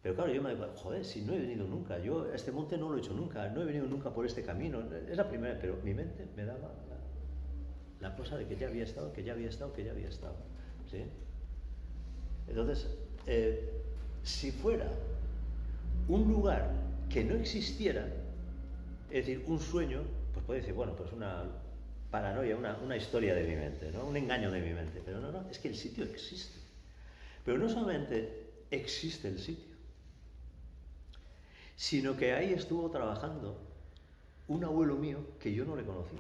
S1: Pero claro, yo me digo, joder, si no he venido nunca, yo a este monte no lo he hecho nunca, no he venido nunca por este camino, es la primera, pero mi mente me daba la cosa de que ya había estado, ¿sí? Entonces, si fuera un lugar que no existiera, es decir, un sueño, pues puede decir, bueno, pues una paranoia, una historia de mi mente, ¿no? Un engaño de mi mente, pero no, es que el sitio existe. Pero no solamente existe el sitio, sino que ahí estuvo trabajando un abuelo mío que yo no le conocí.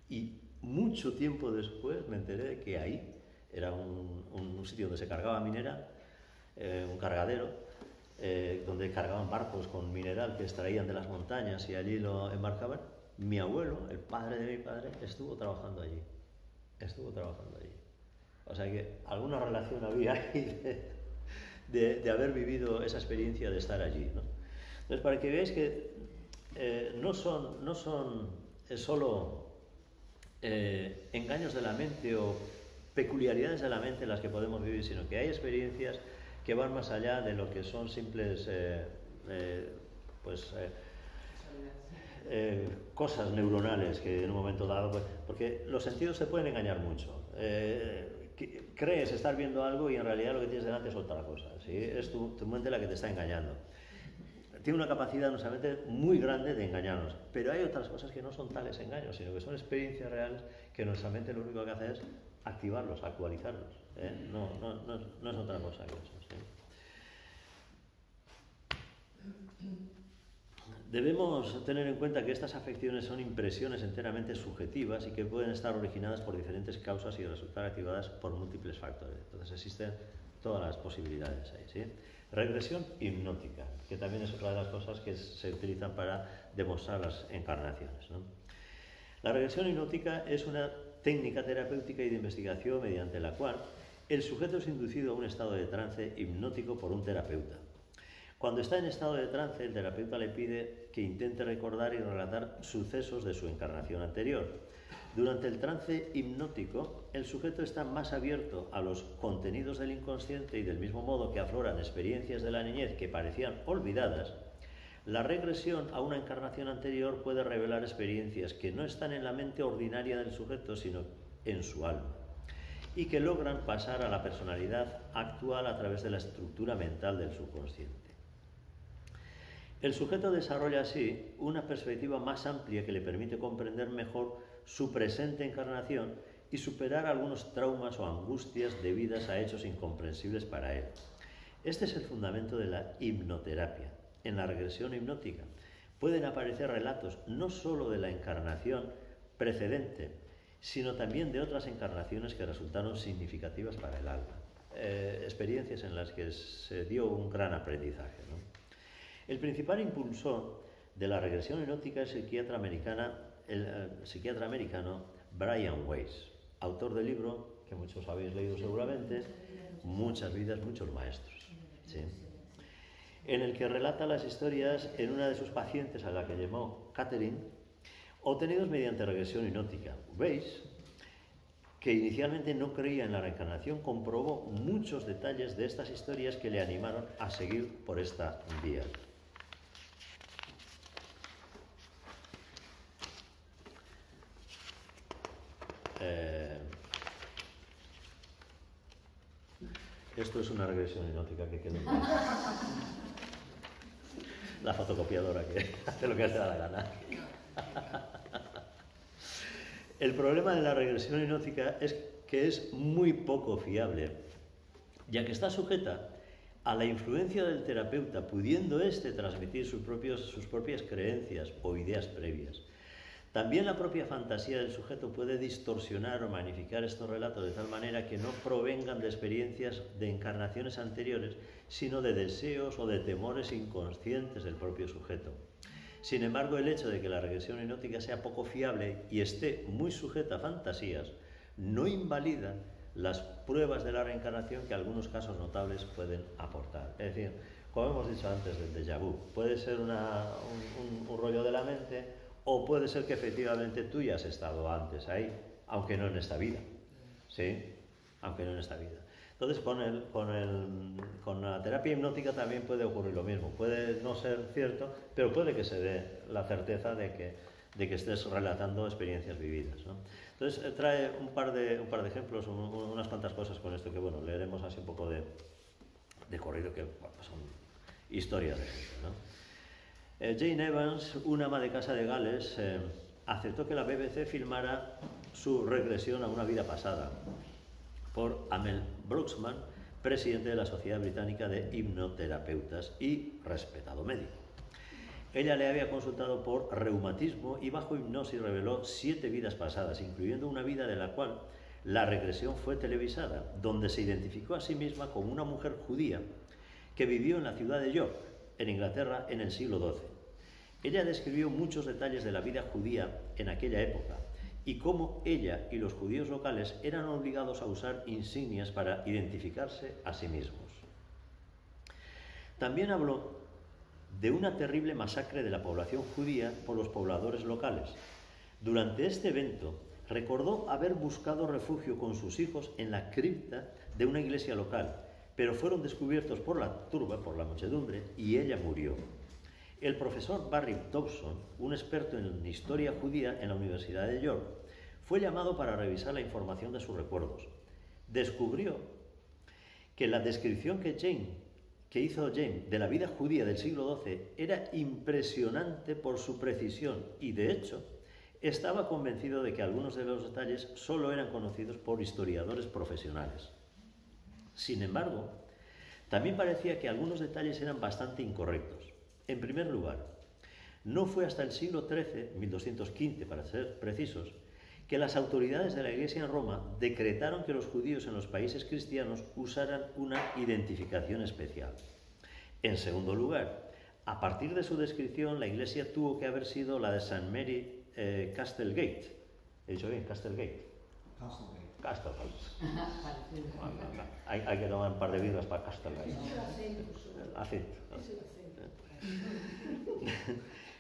S1: Y mucho tiempo después me enteré de que ahí era un sitio donde se cargaba minera, un cargadero, donde cargaban barcos con mineral que extraían de las montañas y allí lo embarcaban. Mi abuelo, el padre de mi padre, estuvo trabajando allí. O sea que alguna relación había ahí de haber vivido esa experiencia de estar allí, ¿no? Entonces, para que veáis que no son solo engaños de la mente o peculiaridades de la mente las que podemos vivir, sino que hay experiencias que van más allá de lo que son simples cosas neuronales que en un momento dado, porque los sentidos te pueden engañar mucho. Crees estar viendo algo y en realidad lo que tienes delante es otra cosa, ¿sí? Es tu mente la que te está engañando. Tiene una capacidad nuestra mente muy grande de engañarnos, pero hay otras cosas que no son tales engaños, sino que son experiencias reales que nuestra mente lo único que hace es activarlos, actualizarlos, ¿eh? No es otra cosa que eso, ¿sí? Debemos tener en cuenta que estas afecciones son impresiones enteramente subjetivas y que pueden estar originadas por diferentes causas y resultar activadas por múltiples factores. Entonces existen todas las posibilidades ahí, ¿sí? Regresión hipnótica, que también es otra de las cosas que se utilizan para demostrar las encarnaciones, ¿no? La regresión hipnótica es una técnica terapéutica y de investigación mediante la cual el sujeto es inducido a un estado de trance hipnótico por un terapeuta. Cuando está en estado de trance, el terapeuta le pide que intente recordar y relatar sucesos de su encarnación anterior. Durante el trance hipnótico, el sujeto está más abierto a los contenidos del inconsciente y del mismo modo que afloran experiencias de la niñez que parecían olvidadas, la regresión a una encarnación anterior puede revelar experiencias que no están en la mente ordinaria del sujeto, sino en su alma, y que logran pasar a la personalidad actual a través de la estructura mental del subconsciente. El sujeto desarrolla así una perspectiva más amplia que le permite comprender mejor su presente encarnación y superar algunos traumas o angustias debidas a hechos incomprensibles para él. Este es el fundamento de la hipnoterapia. En la regresión hipnótica pueden aparecer relatos no sólo de la encarnación precedente, sino también de otras encarnaciones que resultaron significativas para el alma. Experiencias en las que se dio un gran aprendizaje, ¿no? El principal impulsor de la regresión hipnótica es el psiquiatra americano Brian Weiss, autor del libro que muchos habéis leído seguramente, Muchas vidas, muchos maestros, ¿sí? En el que relata las historias en una de sus pacientes, a la que llamó Catherine, obtenidos mediante regresión hipnótica. Weiss, que inicialmente no creía en la reencarnación, comprobó muchos detalles de estas historias que le animaron a seguir por esta vía. Esto es una regresión hipnótica que quedó. La fotocopiadora que hace lo que hace la gana. El problema de la regresión hipnótica es que es muy poco fiable, ya que está sujeta a la influencia del terapeuta, pudiendo éste transmitir sus propias creencias o ideas previas. También la propia fantasía del sujeto puede distorsionar o magnificar estos relatos de tal manera que no provengan de experiencias de encarnaciones anteriores, sino de deseos o de temores inconscientes del propio sujeto. Sin embargo, el hecho de que la regresión hipnótica sea poco fiable y esté muy sujeta a fantasías no invalida las pruebas de la reencarnación que algunos casos notables pueden aportar. Es decir, como hemos dicho antes del déjà vu, puede ser un rollo de la mente, o puede ser que efectivamente tú ya has estado antes ahí, aunque no en esta vida, ¿sí? Aunque no en esta vida. Entonces, con la terapia hipnótica también puede ocurrir lo mismo. Puede no ser cierto, pero puede que se dé la certeza de que estés relatando experiencias vividas, ¿no? Entonces, trae un par de ejemplos, unas cuantas cosas con esto que, bueno, leeremos así un poco de corrido, que bueno, son historias de gente, ¿no? Jane Evans, una ama de casa de Gales, aceptó que la BBC filmara su regresión a una vida pasada por Amel Brooksman, presidente de la Sociedad Británica de Hipnoterapeutas y respetado médico. Ella le había consultado por reumatismo y bajo hipnosis reveló 7 vidas pasadas, incluyendo una vida de la cual la regresión fue televisada, donde se identificó a sí misma como una mujer judía que vivió en la ciudad de York, en Inglaterra, en el siglo XII. Ella describió muchos detalles de la vida judía en aquella época y cómo ella y los judíos locales eran obligados a usar insignias para identificarse a sí mismos. También habló de una terrible masacre de la población judía por los pobladores locales. Durante este evento, recordó haber buscado refugio con sus hijos en la cripta de una iglesia local, pero fueron descubiertos por la turba, por la muchedumbre, y ella murió. El profesor Barry Dobson, un experto en historia judía en la Universidad de York, fue llamado para revisar la información de sus recuerdos. Descubrió que la descripción que hizo Jane de la vida judía del siglo XII era impresionante por su precisión y, de hecho, estaba convencido de que algunos de los detalles solo eran conocidos por historiadores profesionales. Sin embargo, también parecía que algunos detalles eran bastante incorrectos. En primer lugar, no fue hasta el siglo XIII, 1215 para ser precisos, que las autoridades de la Iglesia en Roma decretaron que los judíos en los países cristianos usaran una identificación especial. En segundo lugar, a partir de su descripción, la Iglesia tuvo que haber sido la de St. Mary Castlegate. ¿He dicho bien? Castlegate. Castlegate. Hay que tomar un par de birras para Castlegate. Acento.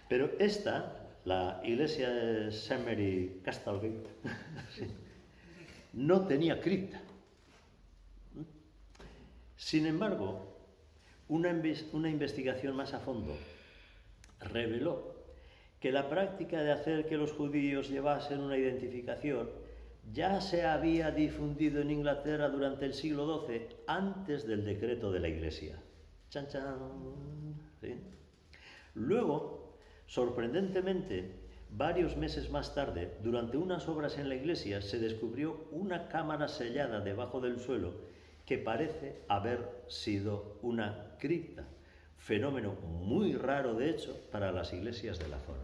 S1: Pero esta, la iglesia de St. Mary Castlegate, no tenía cripta. Sin embargo, una investigación más a fondo reveló que la práctica de hacer que los judíos llevasen una identificación ya se había difundido en Inglaterra durante el siglo XII, antes del decreto de la Iglesia. ¡Chan, chan! ¿Sí? Luego, sorprendentemente, varios meses más tarde, durante unas obras en la iglesia, se descubrió una cámara sellada debajo del suelo que parece haber sido una cripta, fenómeno muy raro, de hecho, para las iglesias de la zona.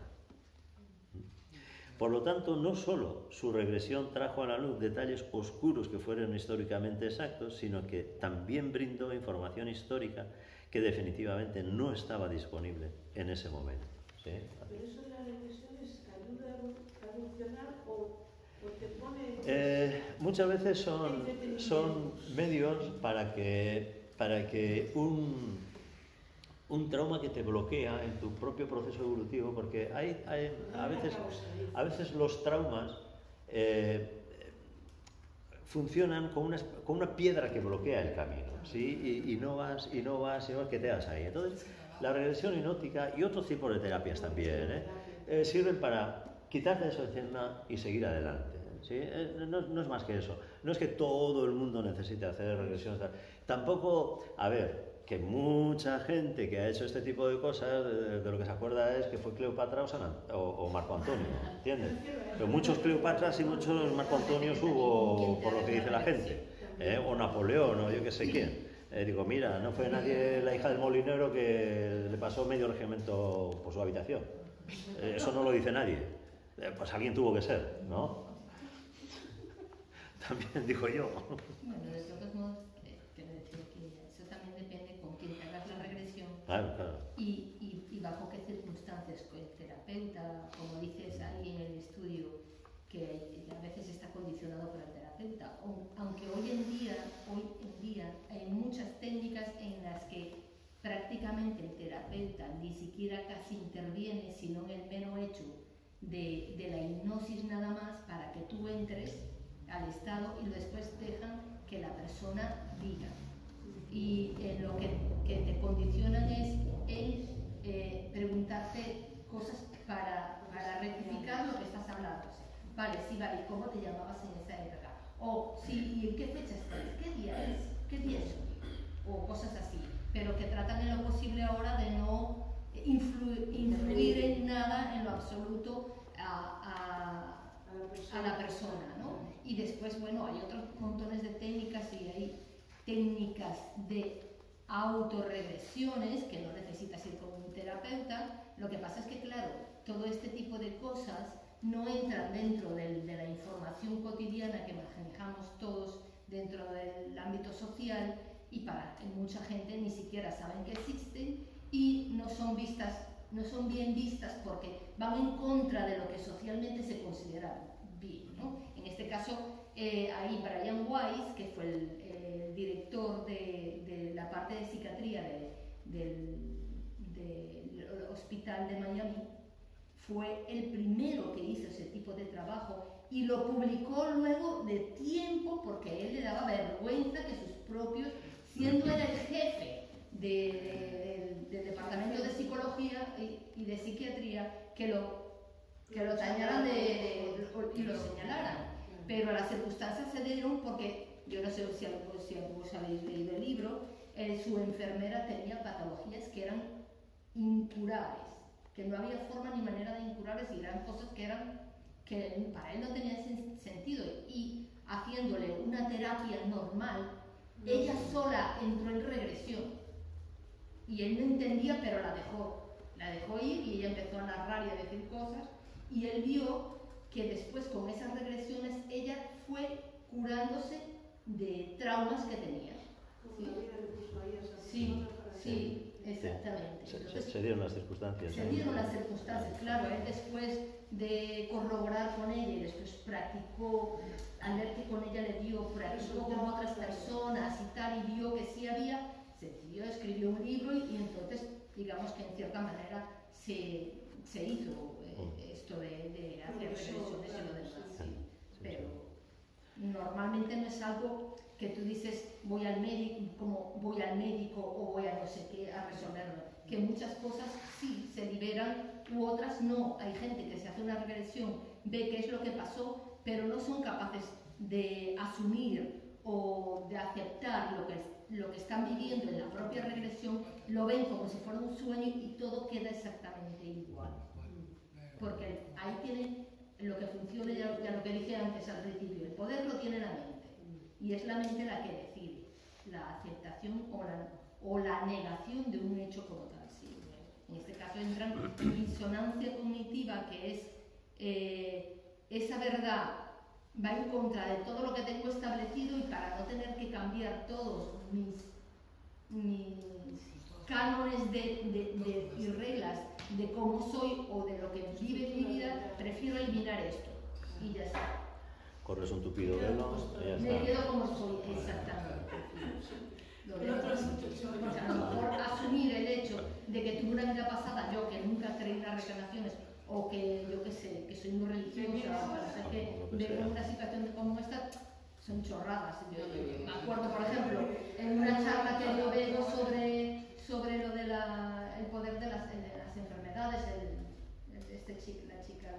S1: Por lo tanto, no solo su regresión trajo a la luz detalles oscuros que fueron históricamente exactos, sino que también brindó información histórica que definitivamente no estaba disponible en ese momento. ¿Sí?
S7: ¿Pero eso de las regresiones ayuda a evolucionar o te pone...?
S1: Muchas veces son medios para que un trauma que te bloquea en tu propio proceso evolutivo, porque a veces los traumas funcionan con una piedra que bloquea el camino, ¿sí? y no vas, que te das ahí. Entonces, la regresión hipnótica y otros tipos de terapias también sirven para quitarte eso encima y seguir adelante, ¿sí? No es más que eso. No es que todo el mundo necesite hacer regresiones. Tampoco, que mucha gente que ha hecho este tipo de cosas, de lo que se acuerda es que fue Cleopatra o Marco Antonio, ¿entiendes? Pero muchos Cleopatras y muchos Marco Antonios hubo, por lo que dice la gente, o Napoleón, o yo que sé quién. Digo, mira, no fue nadie la hija del molinero que le pasó medio regimiento por su habitación. Eso no lo dice nadie. Pues alguien tuvo que ser, ¿no? También digo yo.
S3: Bueno, de todos modos, quiero decir que eso también depende con quién te hagas la regresión.
S1: Claro.
S3: Y bajo qué circunstancias, con el terapeuta, como dices ahí en el estudio, que a veces está condicionado por el terapeuta. Aunque hoy en día hay muchas técnicas en las que prácticamente el terapeuta ni siquiera casi interviene, sino en el mero hecho de la hipnosis nada más, para que tú entres al estado y después dejan que la persona diga. Y lo que te condicionan es el preguntarte cosas para rectificar lo que estás hablando. Vale, sí, vale, ¿cómo te llamabas en esa época? O sí, ¿y en qué fecha estás? ¿Qué día es? ¿Qué día es? O cosas así. Pero que tratan en lo posible ahora de no influir en nada, en lo absoluto, a la persona, ¿no? Y después, bueno, hay otros montones de técnicas y hay técnicas de autorregresiones que no necesitas ir con un terapeuta. Lo que pasa es que, claro, todo este tipo de cosas no entran dentro de la información cotidiana que manejamos todos dentro del ámbito social, y para mucha gente ni siquiera saben que existen y no son bien vistas porque van en contra de lo que socialmente se considera bien, ¿no? En este caso, ahí Brian Weiss, que fue el director de la parte de psiquiatría del hospital de Miami, fue el primero que hizo ese tipo de trabajo y lo publicó luego de tiempo, porque a él le daba vergüenza que sus propios, siendo él el jefe del departamento de psicología y de psiquiatría, que lo tallaran y lo señalaran. Pero las circunstancias se dieron porque, yo no sé si vos habéis leído el libro, su enfermera tenía patologías que eran incurables, que no había forma ni manera de incurarles, y eran cosas que para él no tenían sentido. Y haciéndole una terapia normal, ella sola entró en regresión. Y él no entendía, pero la dejó ir, y ella empezó a narrar y a decir cosas, y él vio que después con esas regresiones ella fue curándose de traumas que tenía. Sí, sí, exactamente. Entonces,
S1: se dieron las circunstancias.
S3: Se dieron las circunstancias, claro. Él después de corroborar con ella y después practicó, al ver que con ella le dio, practicó con otras personas y tal, y vio que sí había, se decidió, escribió un libro y entonces, digamos que en cierta manera se hizo esto de hacer regresiones y lo demás. Sí. Pero normalmente no es algo que tú dices voy al médico o voy a no sé qué a resolverlo. Que muchas cosas sí se liberan u otras no. Hay gente que se hace una regresión, ve qué es lo que pasó, pero no son capaces de asumir o de aceptar lo que están viviendo en la propia regresión, lo ven como si fuera un sueño y todo queda exactamente igual. Porque ahí tiene lo que funciona, ya lo que dije antes al principio, el poder lo tiene la mente. Y es la mente la que decide la aceptación o la negación de un hecho como tal. Sí. En este caso entran en disonancia cognitiva, que es esa verdad va en contra de todo lo que tengo establecido, y para no tener que cambiar todos mis cánones y reglas de cómo soy o de lo que vive mi vida, prefiero eliminar esto y ya está.
S1: Corres un tupido velo y ya está.
S3: Me quedo como soy, exactamente. Lo dejo así. Porque a lo mejor asumir el hecho de que tuve una vida pasada, yo que nunca creí en las reencarnaciones, o que yo que sé, que soy muy religiosa, para ser que veo una situación como esta, son chorradas. Yo me acuerdo, por ejemplo, en una charla que yo veo sobre lo de el poder de las enfermedades, la chica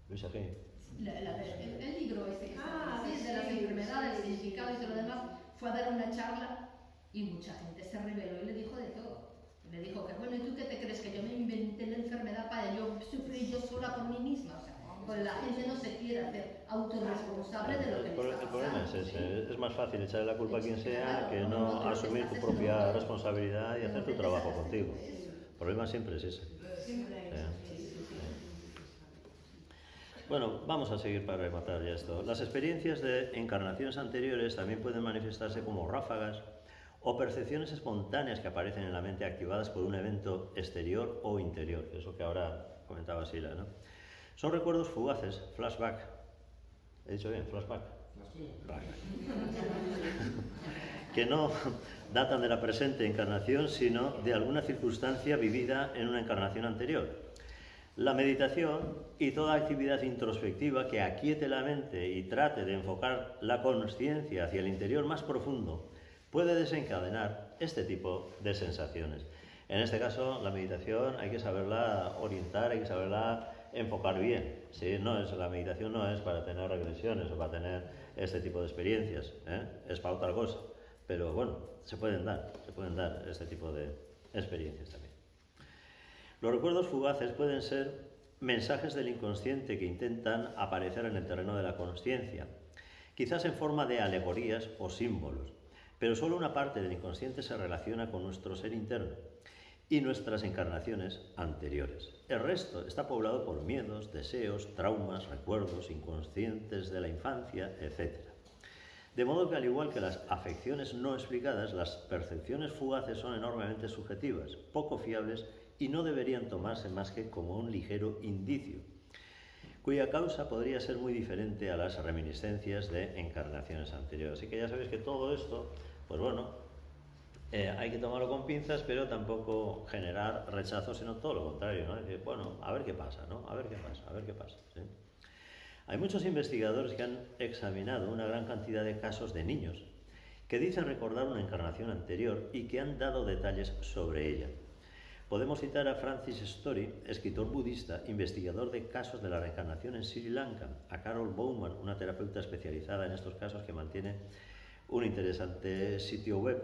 S1: Luisa qué.
S3: El libro de las enfermedades, el significado y todo lo demás, fue a dar una charla y mucha gente se rebeló y le dijo de todo. Le dijo que bueno, ¿y tú qué te crees? Que yo me inventé la enfermedad para yo sufrir yo sola por mí misma. O sea, pues la gente no se quiere hacer autorresponsable de lo que le está pasando.
S1: El problema es ese, es más fácil echarle la culpa a quien sea que no asumir tu propia responsabilidad y hacer tu trabajo contigo. El problema siempre es ese. Bueno, vamos a seguir para rematar ya esto. Las experiencias de encarnaciones anteriores también pueden manifestarse como ráfagas o percepciones espontáneas que aparecen en la mente activadas por un evento exterior o interior, que es lo que ahora comentaba Sila, ¿no? Son recuerdos fugaces, flashback. ¿He dicho bien? Flashback. Que no datan de la presente encarnación, sino de alguna circunstancia vivida en una encarnación anterior. La meditación y toda actividad introspectiva que aquiete la mente y trate de enfocar la consciencia hacia el interior más profundo puede desencadenar este tipo de sensaciones. En este caso, la meditación hay que saberla orientar, hay que saberla enfocar bien. ¿Sí? La meditación no es para tener regresiones o para tener este tipo de experiencias, es para otra cosa. Pero bueno, se pueden dar este tipo de experiencias también. Los recuerdos fugaces pueden ser mensajes del inconsciente que intentan aparecer en el terreno de la consciencia, quizás en forma de alegorías o símbolos, pero solo una parte del inconsciente se relaciona con nuestro ser interno y nuestras encarnaciones anteriores. El resto está poblado por miedos, deseos, traumas, recuerdos inconscientes de la infancia, etc. De modo que, al igual que las afecciones no explicadas, las percepciones fugaces son enormemente subjetivas, poco fiables y no deberían tomarse más que como un ligero indicio, cuya causa podría ser muy diferente a las reminiscencias de encarnaciones anteriores. Así que ya sabéis que todo esto, pues bueno, hay que tomarlo con pinzas, pero tampoco generar rechazo, sino todo lo contrario, ¿no? Decir, bueno, a ver qué pasa, ¿no? A ver qué pasa, ¿sí? Hay muchos investigadores que han examinado una gran cantidad de casos de niños que dicen recordar una encarnación anterior y que han dado detalles sobre ella. Podemos citar a Francis Story, escritor budista, investigador de casos de la reencarnación en Sri Lanka, a Carol Bowman, una terapeuta especializada en estos casos que mantiene un interesante sitio web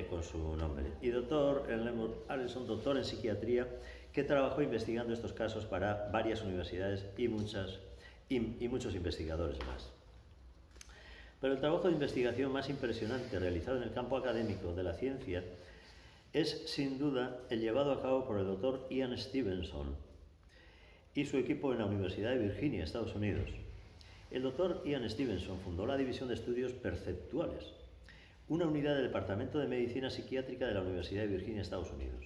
S1: con su nombre, y doctor Leonard Allison, doctor en psiquiatría, que trabajó investigando estos casos para varias universidades y muchos investigadores más. Pero el trabajo de investigación más impresionante realizado en el campo académico de la ciencia es, sin duda, el llevado a cabo por el doctor Ian Stevenson y su equipo en la Universidad de Virginia, Estados Unidos. El doctor Ian Stevenson fundó la División de Estudios Perceptuales, una unidad del Departamento de Medicina Psiquiátrica de la Universidad de Virginia, Estados Unidos.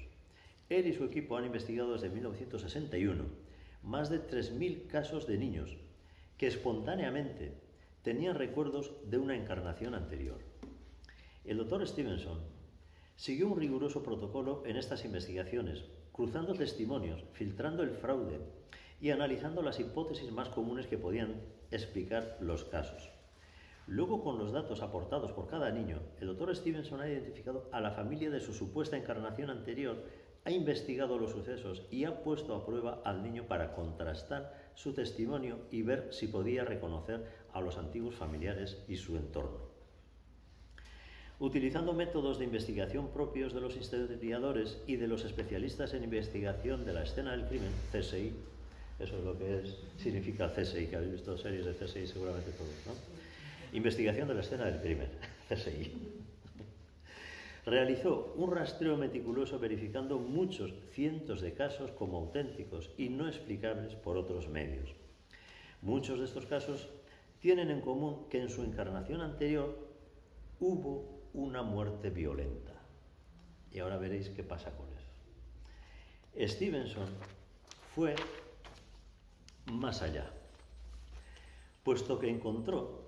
S1: Él y su equipo han investigado desde 1961 más de 3.000 casos de niños que espontáneamente tenían recuerdos de una encarnación anterior. El doctor Stevenson siguió un riguroso protocolo en estas investigaciones, cruzando testimonios, filtrando el fraude y analizando las hipótesis más comunes que podían explicar los casos. Luego, con los datos aportados por cada niño, el doctor Stevenson ha identificado a la familia de su supuesta encarnación anterior, ha investigado los sucesos y ha puesto a prueba al niño para contrastar su testimonio y ver si podía reconocer a los antiguos familiares y su entorno. Utilizando métodos de investigación propios de los historiadores y de los especialistas en investigación de la escena del crimen, CSI, eso es lo que significa CSI, que habéis visto series de CSI seguramente todos, ¿no? Investigación de la escena del crimen, CSI. Realizó un rastreo meticuloso verificando muchos cientos de casos como auténticos y no explicables por otros medios. Muchos de estos casos tienen en común que en su encarnación anterior hubo una muerte violenta. Y ahora veréis qué pasa con eso. Stevenson fue más allá, puesto que encontró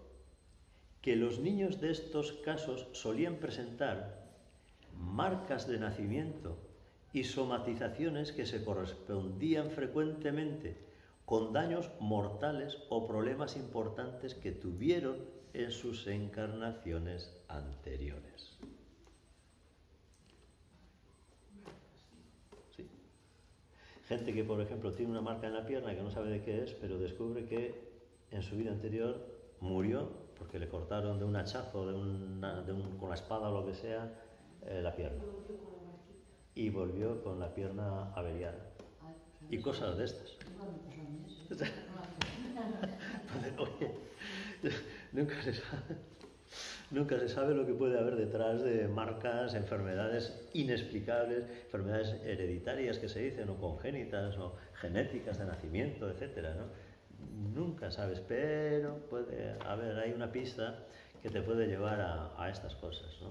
S1: que los niños de estos casos solían presentar marcas de nacimiento y somatizaciones que se correspondían frecuentemente con daños mortales o problemas importantes que tuvieron en sus encarnaciones anteriores. ¿Sí? Gente que, por ejemplo, tiene una marca en la pierna que no sabe de qué es, pero descubre que en su vida anterior murió porque le cortaron de un hachazo, con la espada o lo que sea, la pierna. Y volvió con la pierna averiada. Y cosas de estas. Oye, nunca se sabe lo que puede haber detrás de marcas, enfermedades inexplicables, enfermedades hereditarias que se dicen, o congénitas, o genéticas de nacimiento, etcétera, ¿no? Nunca sabes, pero puede haber, hay una pista que te puede llevar a estas cosas, ¿no?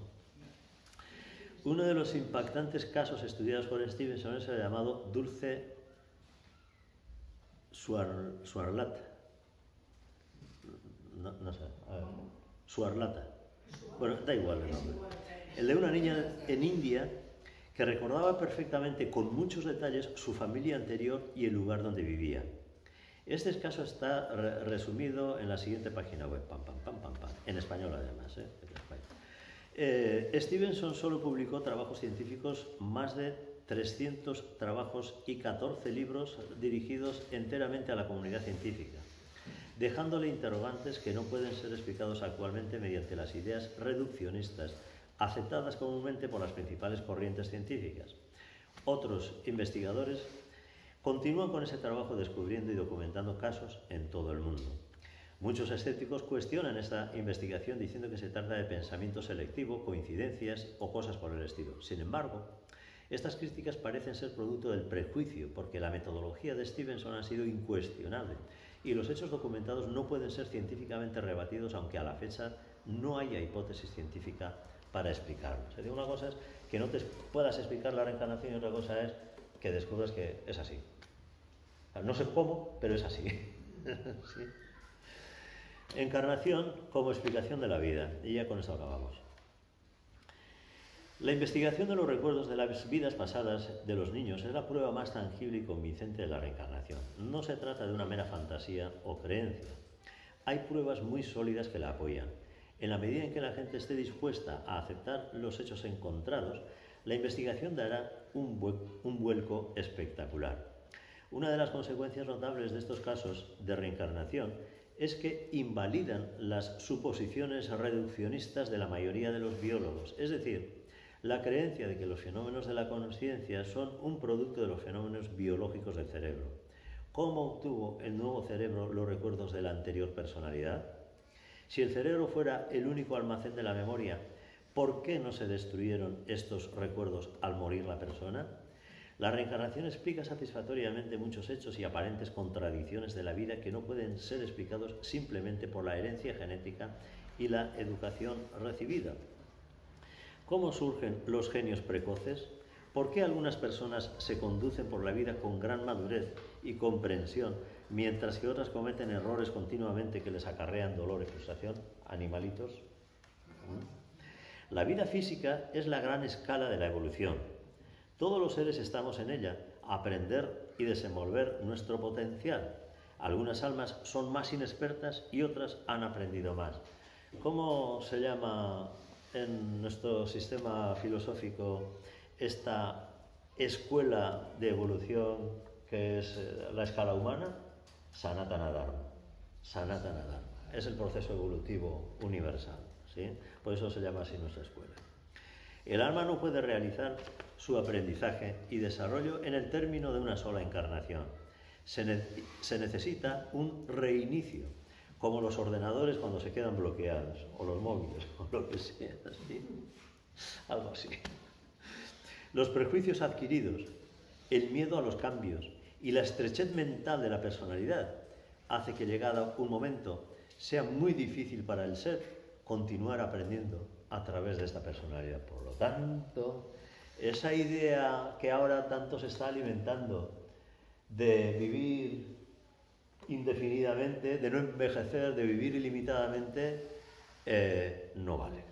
S1: Uno de los impactantes casos estudiados por Stevenson es el llamado Dulce Suarlata. No sé, Suarlata. Bueno, da igual el nombre. El de una niña en India que recordaba perfectamente con muchos detalles su familia anterior y el lugar donde vivía. Este caso está resumido en la siguiente página web, en español además, Stevenson solo publicó trabajos científicos, más de 300 trabajos y 14 libros dirigidos enteramente a la comunidad científica, dejándole interrogantes que no pueden ser explicados actualmente mediante las ideas reduccionistas aceptadas comúnmente por las principales corrientes científicas. Otros investigadores continúan con ese trabajo descubriendo y documentando casos en todo el mundo. Muchos escépticos cuestionan esta investigación diciendo que se trata de pensamiento selectivo, coincidencias o cosas por el estilo. Sin embargo, estas críticas parecen ser producto del prejuicio, porque la metodología de Stevenson ha sido incuestionable y los hechos documentados no pueden ser científicamente rebatidos, aunque a la fecha no haya hipótesis científica para explicarlo. O sea, una cosa es que no te puedas explicar la reencarnación y otra cosa es que descubras que es así. O sea, no sé cómo, pero es así. ¿Sí? Encarnación como explicación de la vida. Y ya con esto acabamos. La investigación de los recuerdos de las vidas pasadas de los niños es la prueba más tangible y convincente de la reencarnación. No se trata de una mera fantasía o creencia. Hay pruebas muy sólidas que la apoyan. En la medida en que la gente esté dispuesta a aceptar los hechos encontrados, la investigación dará un vuelco espectacular. Una de las consecuencias notables de estos casos de reencarnación es que invalidan las suposiciones reduccionistas de la mayoría de los biólogos, es decir, la creencia de que los fenómenos de la consciencia son un producto de los fenómenos biológicos del cerebro. ¿Cómo obtuvo el nuevo cerebro los recuerdos de la anterior personalidad? Si el cerebro fuera el único almacén de la memoria, ¿por qué no se destruyeron estos recuerdos al morir la persona? La reencarnación explica satisfactoriamente muchos hechos y aparentes contradicciones de la vida que no pueden ser explicados simplemente por la herencia genética y la educación recibida. ¿Cómo surgen los genios precoces? ¿Por qué algunas personas se conducen por la vida con gran madurez y comprensión, mientras que otras cometen errores continuamente que les acarrean dolor y frustración? Animalitos. La vida física es la gran escala de la evolución. Todos los seres estamos en ella, a aprender y desenvolver nuestro potencial. Algunas almas son más inexpertas y otras han aprendido más. ¿Cómo se llama en nuestro sistema filosófico esta escuela de evolución que es la escala humana? Sanatana Dharma. Sanatana Dharma. Es el proceso evolutivo universal, ¿sí? Por eso se llama así nuestra escuela. El alma no puede realizar su aprendizaje y desarrollo en el término de una sola encarnación. Se necesita un reinicio, como los ordenadores cuando se quedan bloqueados, o los móviles, o lo que sea, ¿sí? Algo así. Los prejuicios adquiridos, el miedo a los cambios y la estrechez mental de la personalidad hace que, llegado un momento, sea muy difícil para el ser continuar aprendiendo a través de esta personalidad. Por lo tanto, esa idea que ahora tanto se está alimentando de vivir indefinidamente, de no envejecer, de vivir ilimitadamente, no vale.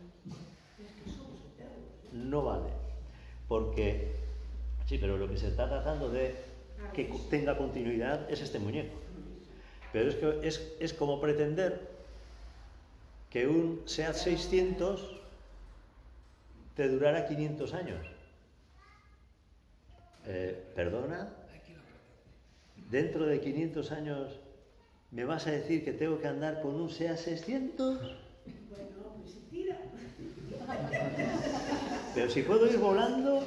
S1: No vale. Porque, sí, pero lo que se está tratando de que tenga continuidad es este muñeco. Pero es que es como pretender que un SEAT 600 te durara 500 años. ¿Perdona? ¿Dentro de 500 años me vas a decir que tengo que andar con un SEAT 600?
S7: Bueno, pues se tira.
S1: Pero si puedo ir volando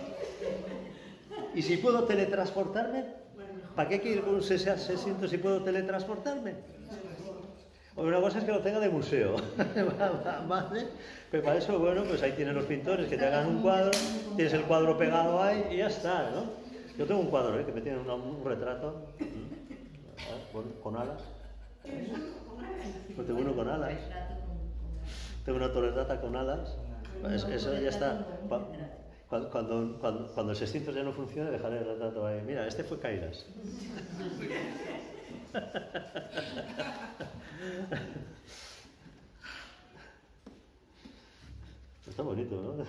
S1: y si puedo teletransportarme, ¿para qué quiero un SEAT 600 si puedo teletransportarme? Una cosa es que lo tenga de museo, ¿vale? Pero para eso, bueno, pues ahí tienen los pintores que te hagan un cuadro, tienes el cuadro pegado ahí y ya está, ¿no? Yo tengo un cuadro, que me tiene un retrato con alas. Pues tengo uno con alas. Tengo una torretata con alas. Eso ya está. Cuando el 600 ya no funcione, dejaré el retrato ahí. Mira, este fue Kailas. Está bonito, ¿no?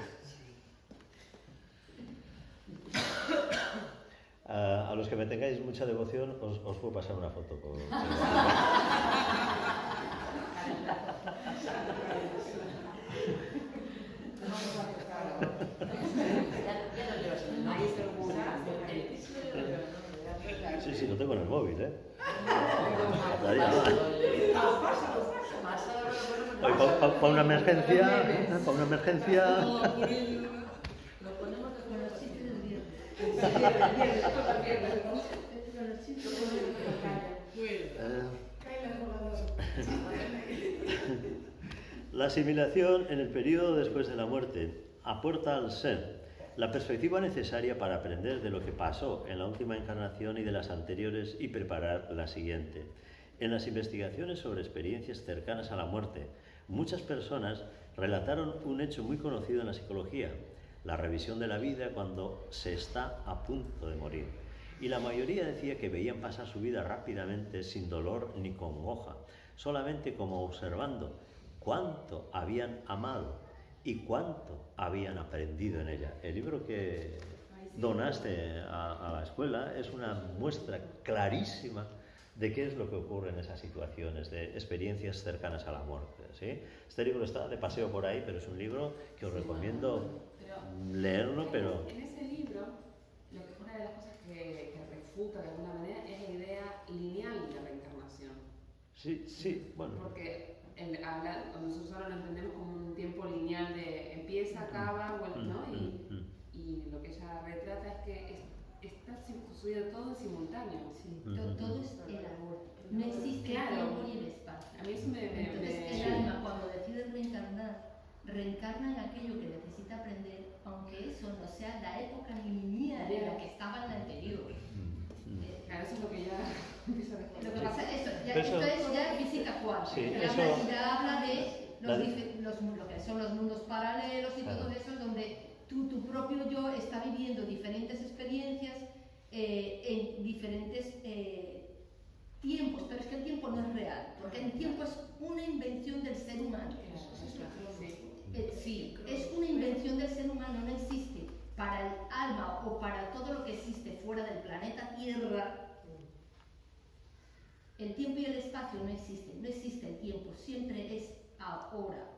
S1: A los que me tengáis mucha devoción, os puedo pasar una foto. Sí, lo tengo en el móvil, ¿eh? Para una emergencia,
S2: Lo ponemos con los chistes del viernes. Con los chistes
S1: La asimilación en el periodo después de la muerte aporta al ser la perspectiva necesaria para aprender de lo que pasó en la última encarnación y de las anteriores y preparar la siguiente. En las investigaciones sobre experiencias cercanas a la muerte, muchas personas relataron un hecho muy conocido en la psicología, la revisión de la vida cuando se está a punto de morir. Y la mayoría decía que veían pasar su vida rápidamente, sin dolor ni congoja, solamente como observando cuánto habían amado y cuánto habían aprendido en ella. El libro que donaste a la escuela es una muestra clarísima de qué es lo que ocurre en esas situaciones, de experiencias cercanas a la muerte, ¿sí? Este libro está de paseo por ahí, pero es un libro que os recomiendo leerlo, pero...
S4: En ese libro, una de las cosas que refuta de alguna manera es la idea lineal de la reencarnación.
S1: Sí, bueno.
S4: Porque nosotros ahora lo entendemos como un tiempo lineal de empieza, acaba, ¿no? Y lo que ella retrata es que está sucediendo todo en simultáneo.
S3: Sí, todo es el amor. No existe
S4: Claro.
S3: el tiempo ni el espacio.
S4: A mí eso
S3: Entonces el alma, cuando decide reencarnar, reencarna en aquello que necesita aprender, aunque eso no sea la época lineal en la que estaba en la anterior.
S4: Claro, eso es lo que ya
S3: Lo que pasa es
S1: Pero
S3: esto es ya física cuántica.
S1: Sí,
S3: Ya habla de lo que son los mundos paralelos y todo eso, donde tu propio yo está viviendo diferentes experiencias en diferentes tiempos, pero es que el tiempo no es real, porque el tiempo es una invención del ser humano. Sí, es una invención del ser humano, no existe para el alma o para todo lo que existe fuera del planeta Tierra. El tiempo y el espacio no existen, no existe el tiempo, siempre es ahora,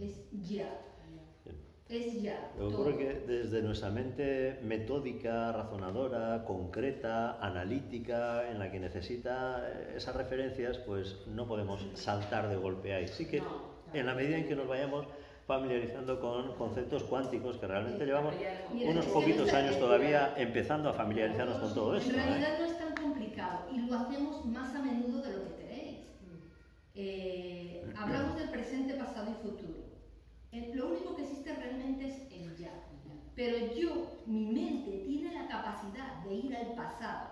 S3: es ya. Es ya.
S1: Lo que ocurre que desde nuestra mente metódica, razonadora, concreta, analítica, en la que necesita esas referencias, pues no podemos saltar de golpe ahí. Sí que en la medida en que nos vayamos familiarizando con conceptos cuánticos, que realmente llevamos unos poquitos años todavía empezando a familiarizarnos con todo esto.
S3: En realidad no es tan complicado y lo hacemos más a menudo de lo que creéis. Hablamos del presente, pasado y futuro. Lo único que existe realmente es el ya. Pero mi mente tiene la capacidad de ir al pasado.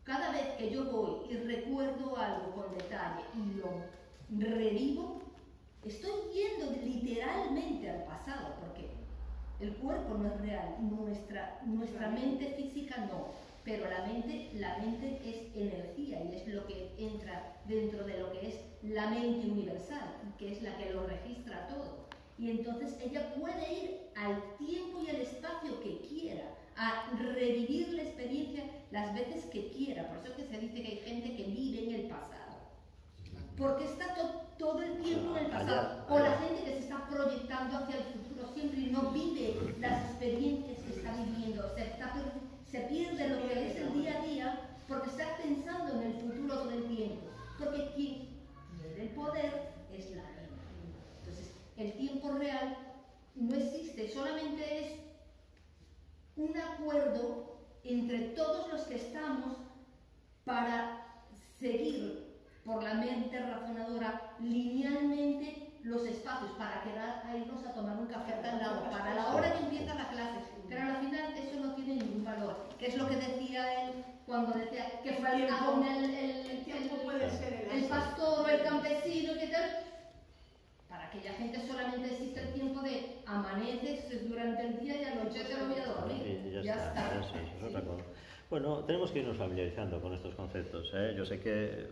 S3: Cada vez que yo voy y recuerdo algo con detalle y lo revivo, estoy yendo literalmente al pasado, porque el cuerpo no es real, nuestra mente física no, pero la mente es energía y es lo que entra dentro de lo que es la mente universal, que es la que lo registra todo. Y entonces ella puede ir al tiempo y al espacio que quiera, a revivir la experiencia las veces que quiera. Por eso es que se dice que hay gente que vive en el pasado, porque está todo el tiempo en el pasado. O la gente que se está proyectando hacia el futuro siempre y no vive las experiencias que está viviendo. Se pierde lo que es el día a día porque está pensando en el futuro todo el tiempo. Porque quien tiene el poder es la mente. Entonces, el tiempo real no existe, solamente es un acuerdo entre todos los que estamos para seguir por la mente razonadora linealmente los espacios, para quedar a irnos a tomar un café al lado, para la hora que empieza la clase, pero al final eso no tiene ningún valor, que es lo que decía él cuando decía que fue el pastor o el campesino, que tal. Para aquella gente solamente existe el tiempo de amaneces durante el día y a la noche te lo voy a dormir.
S1: Y ya está. Eso es otra cosa. Bueno, tenemos que irnos familiarizando con estos conceptos. Yo sé que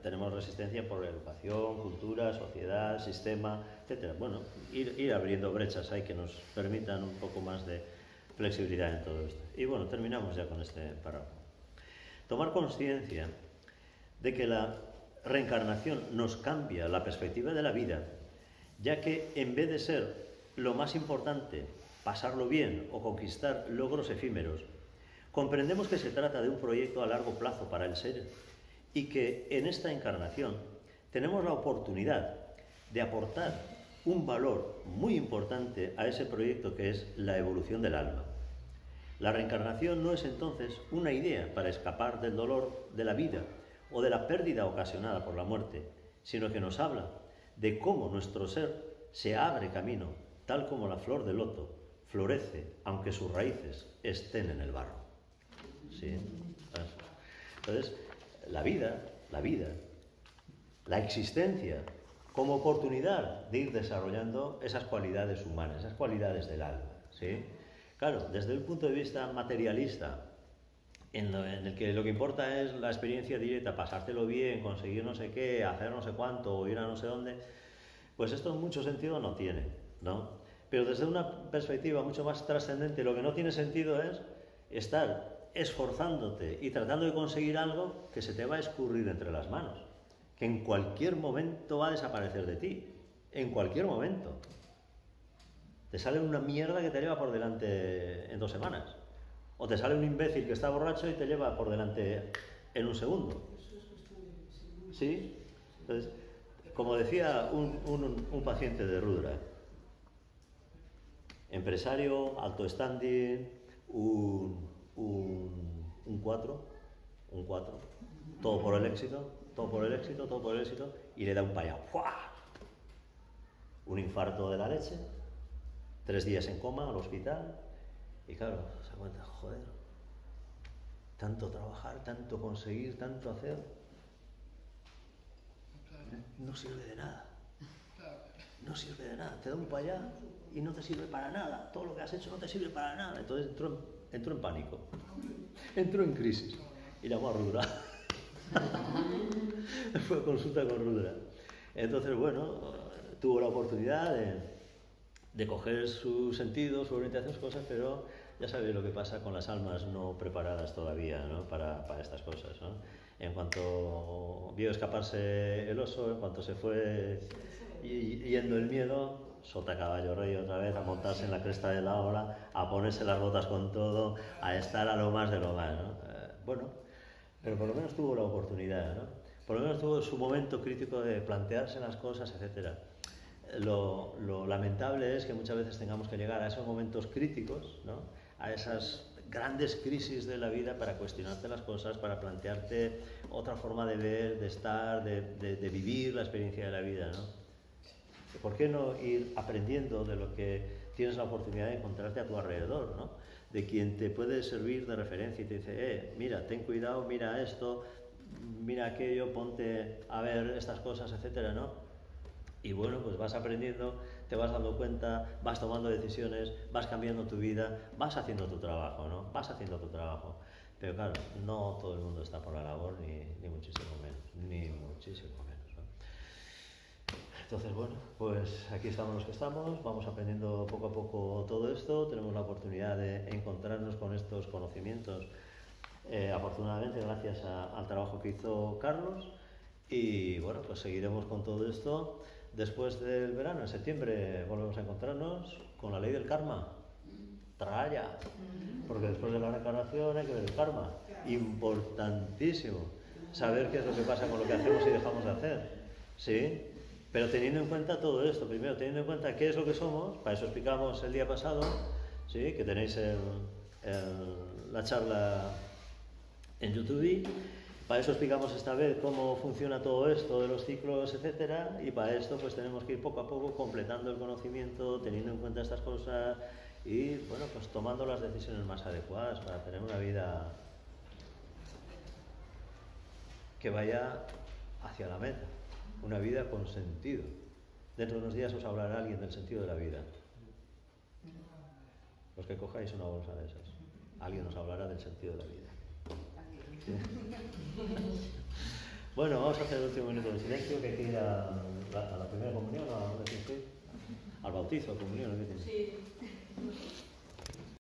S1: tenemos resistencia por educación, cultura, sociedad, sistema, etc. Bueno, ir abriendo brechas ahí que nos permitan un poco más de flexibilidad en todo esto. Y bueno, terminamos ya con este párrafo. Tomar conciencia de que la reencarnación nos cambia la perspectiva de la vida, ya que en vez de ser lo más importante, pasarlo bien o conquistar logros efímeros, comprendemos que se trata de un proyecto a largo plazo para el ser y que en esta encarnación tenemos la oportunidad de aportar un valor muy importante a ese proyecto que es la evolución del alma. La reencarnación no es entonces una idea para escapar del dolor de la vida o de la pérdida ocasionada por la muerte, sino que nos habla de cómo nuestro ser se abre camino, tal como la flor de loto florece aunque sus raíces estén en el barro. ¿Sí? Entonces, la vida, la existencia, como oportunidad de ir desarrollando esas cualidades humanas, esas cualidades del alma. ¿Sí? Claro, desde un punto de vista materialista, en el que lo que importa es la experiencia directa, pasártelo bien, conseguir no sé qué, hacer no sé cuánto, o ir a no sé dónde, pues esto en mucho sentido no tiene, ¿no? Pero desde una perspectiva mucho más trascendente, lo que no tiene sentido es estar esforzándote y tratando de conseguir algo que se te va a escurrir entre las manos, que en cualquier momento va a desaparecer de ti, en cualquier momento. Te sale una mierda que te lleva por delante en 2 semanas, o te sale un imbécil que está borracho y te lleva por delante en un segundo. ¿Sí? Entonces, como decía un paciente de Rudra, empresario, alto standing, un 4, todo por el éxito, y le da un payao. ¡Fua! un infarto de la leche, 3 días en coma al hospital, y claro, se da cuenta, joder, tanto trabajar, tanto conseguir, tanto hacer, no sirve de nada. No sirve de nada, te da un para allá y no te sirve para nada. Todo lo que has hecho no te sirve para nada. Entonces entró en pánico, entró en crisis y llamó a Rudra. Fue a consulta con Rudra. Entonces, bueno, tuvo la oportunidad de coger su sentido, su orientación, sus cosas, pero ya sabéis lo que pasa con las almas no preparadas todavía, ¿no? para estas cosas, ¿no? En cuanto vio escaparse el oso, en cuanto se fue yendo el miedo, sota caballo rey otra vez, a montarse en la cresta de la ola, a ponerse las botas con todo, a estar a lo más de lo más, ¿no? Bueno, pero por lo menos tuvo la oportunidad, ¿no? Por lo menos tuvo su momento crítico de plantearse las cosas, etc. Lo lamentable es que muchas veces tengamos que llegar a esos momentos críticos, ¿no? A esas grandes crisis de la vida para cuestionarte las cosas, para plantearte otra forma de ver, de estar, de vivir la experiencia de la vida, ¿no? ¿Por qué no ir aprendiendo de lo que tienes la oportunidad de encontrarte a tu alrededor, ¿no? De quien te puede servir de referencia y te dice, mira, ten cuidado, mira esto, mira aquello, ponte a ver estas cosas, etcétera, ¿no? Y bueno, pues vas aprendiendo, te vas dando cuenta, vas tomando decisiones, vas cambiando tu vida, vas haciendo tu trabajo, ¿no? Vas haciendo tu trabajo. Pero claro, no todo el mundo está por la labor, ni muchísimo menos, ni muchísimo menos, ¿no? Entonces, bueno, pues aquí estamos los que estamos, vamos aprendiendo poco a poco todo esto, tenemos la oportunidad de encontrarnos con estos conocimientos, afortunadamente gracias al trabajo que hizo Carlos, y bueno, pues seguiremos con todo esto. Después del verano, en septiembre, volvemos a encontrarnos con la ley del karma. Traya, porque después de la reencarnación hay que ver el karma. Importantísimo saber qué es lo que pasa con lo que hacemos y dejamos de hacer, ¿sí? Pero teniendo en cuenta todo esto, primero teniendo en cuenta qué es lo que somos, para eso explicamos el día pasado, ¿sí? Que tenéis la charla en YouTube. Para eso explicamos esta vez cómo funciona todo esto de los ciclos, etcétera, y para esto pues tenemos que ir poco a poco completando el conocimiento, teniendo en cuenta estas cosas y bueno, pues tomando las decisiones más adecuadas para tener una vida que vaya hacia la meta, una vida con sentido. Dentro de unos días os hablará alguien del sentido de la vida. Los que cojáis una bolsa de esas, alguien os hablará del sentido de la vida. ¿Sí? Bueno, vamos a hacer el último minuto de silencio, que hay que ir a la primera comunión, ¿a dónde tienes que ir? Al bautizo, comunión, ¿qué tienes?
S2: Sí.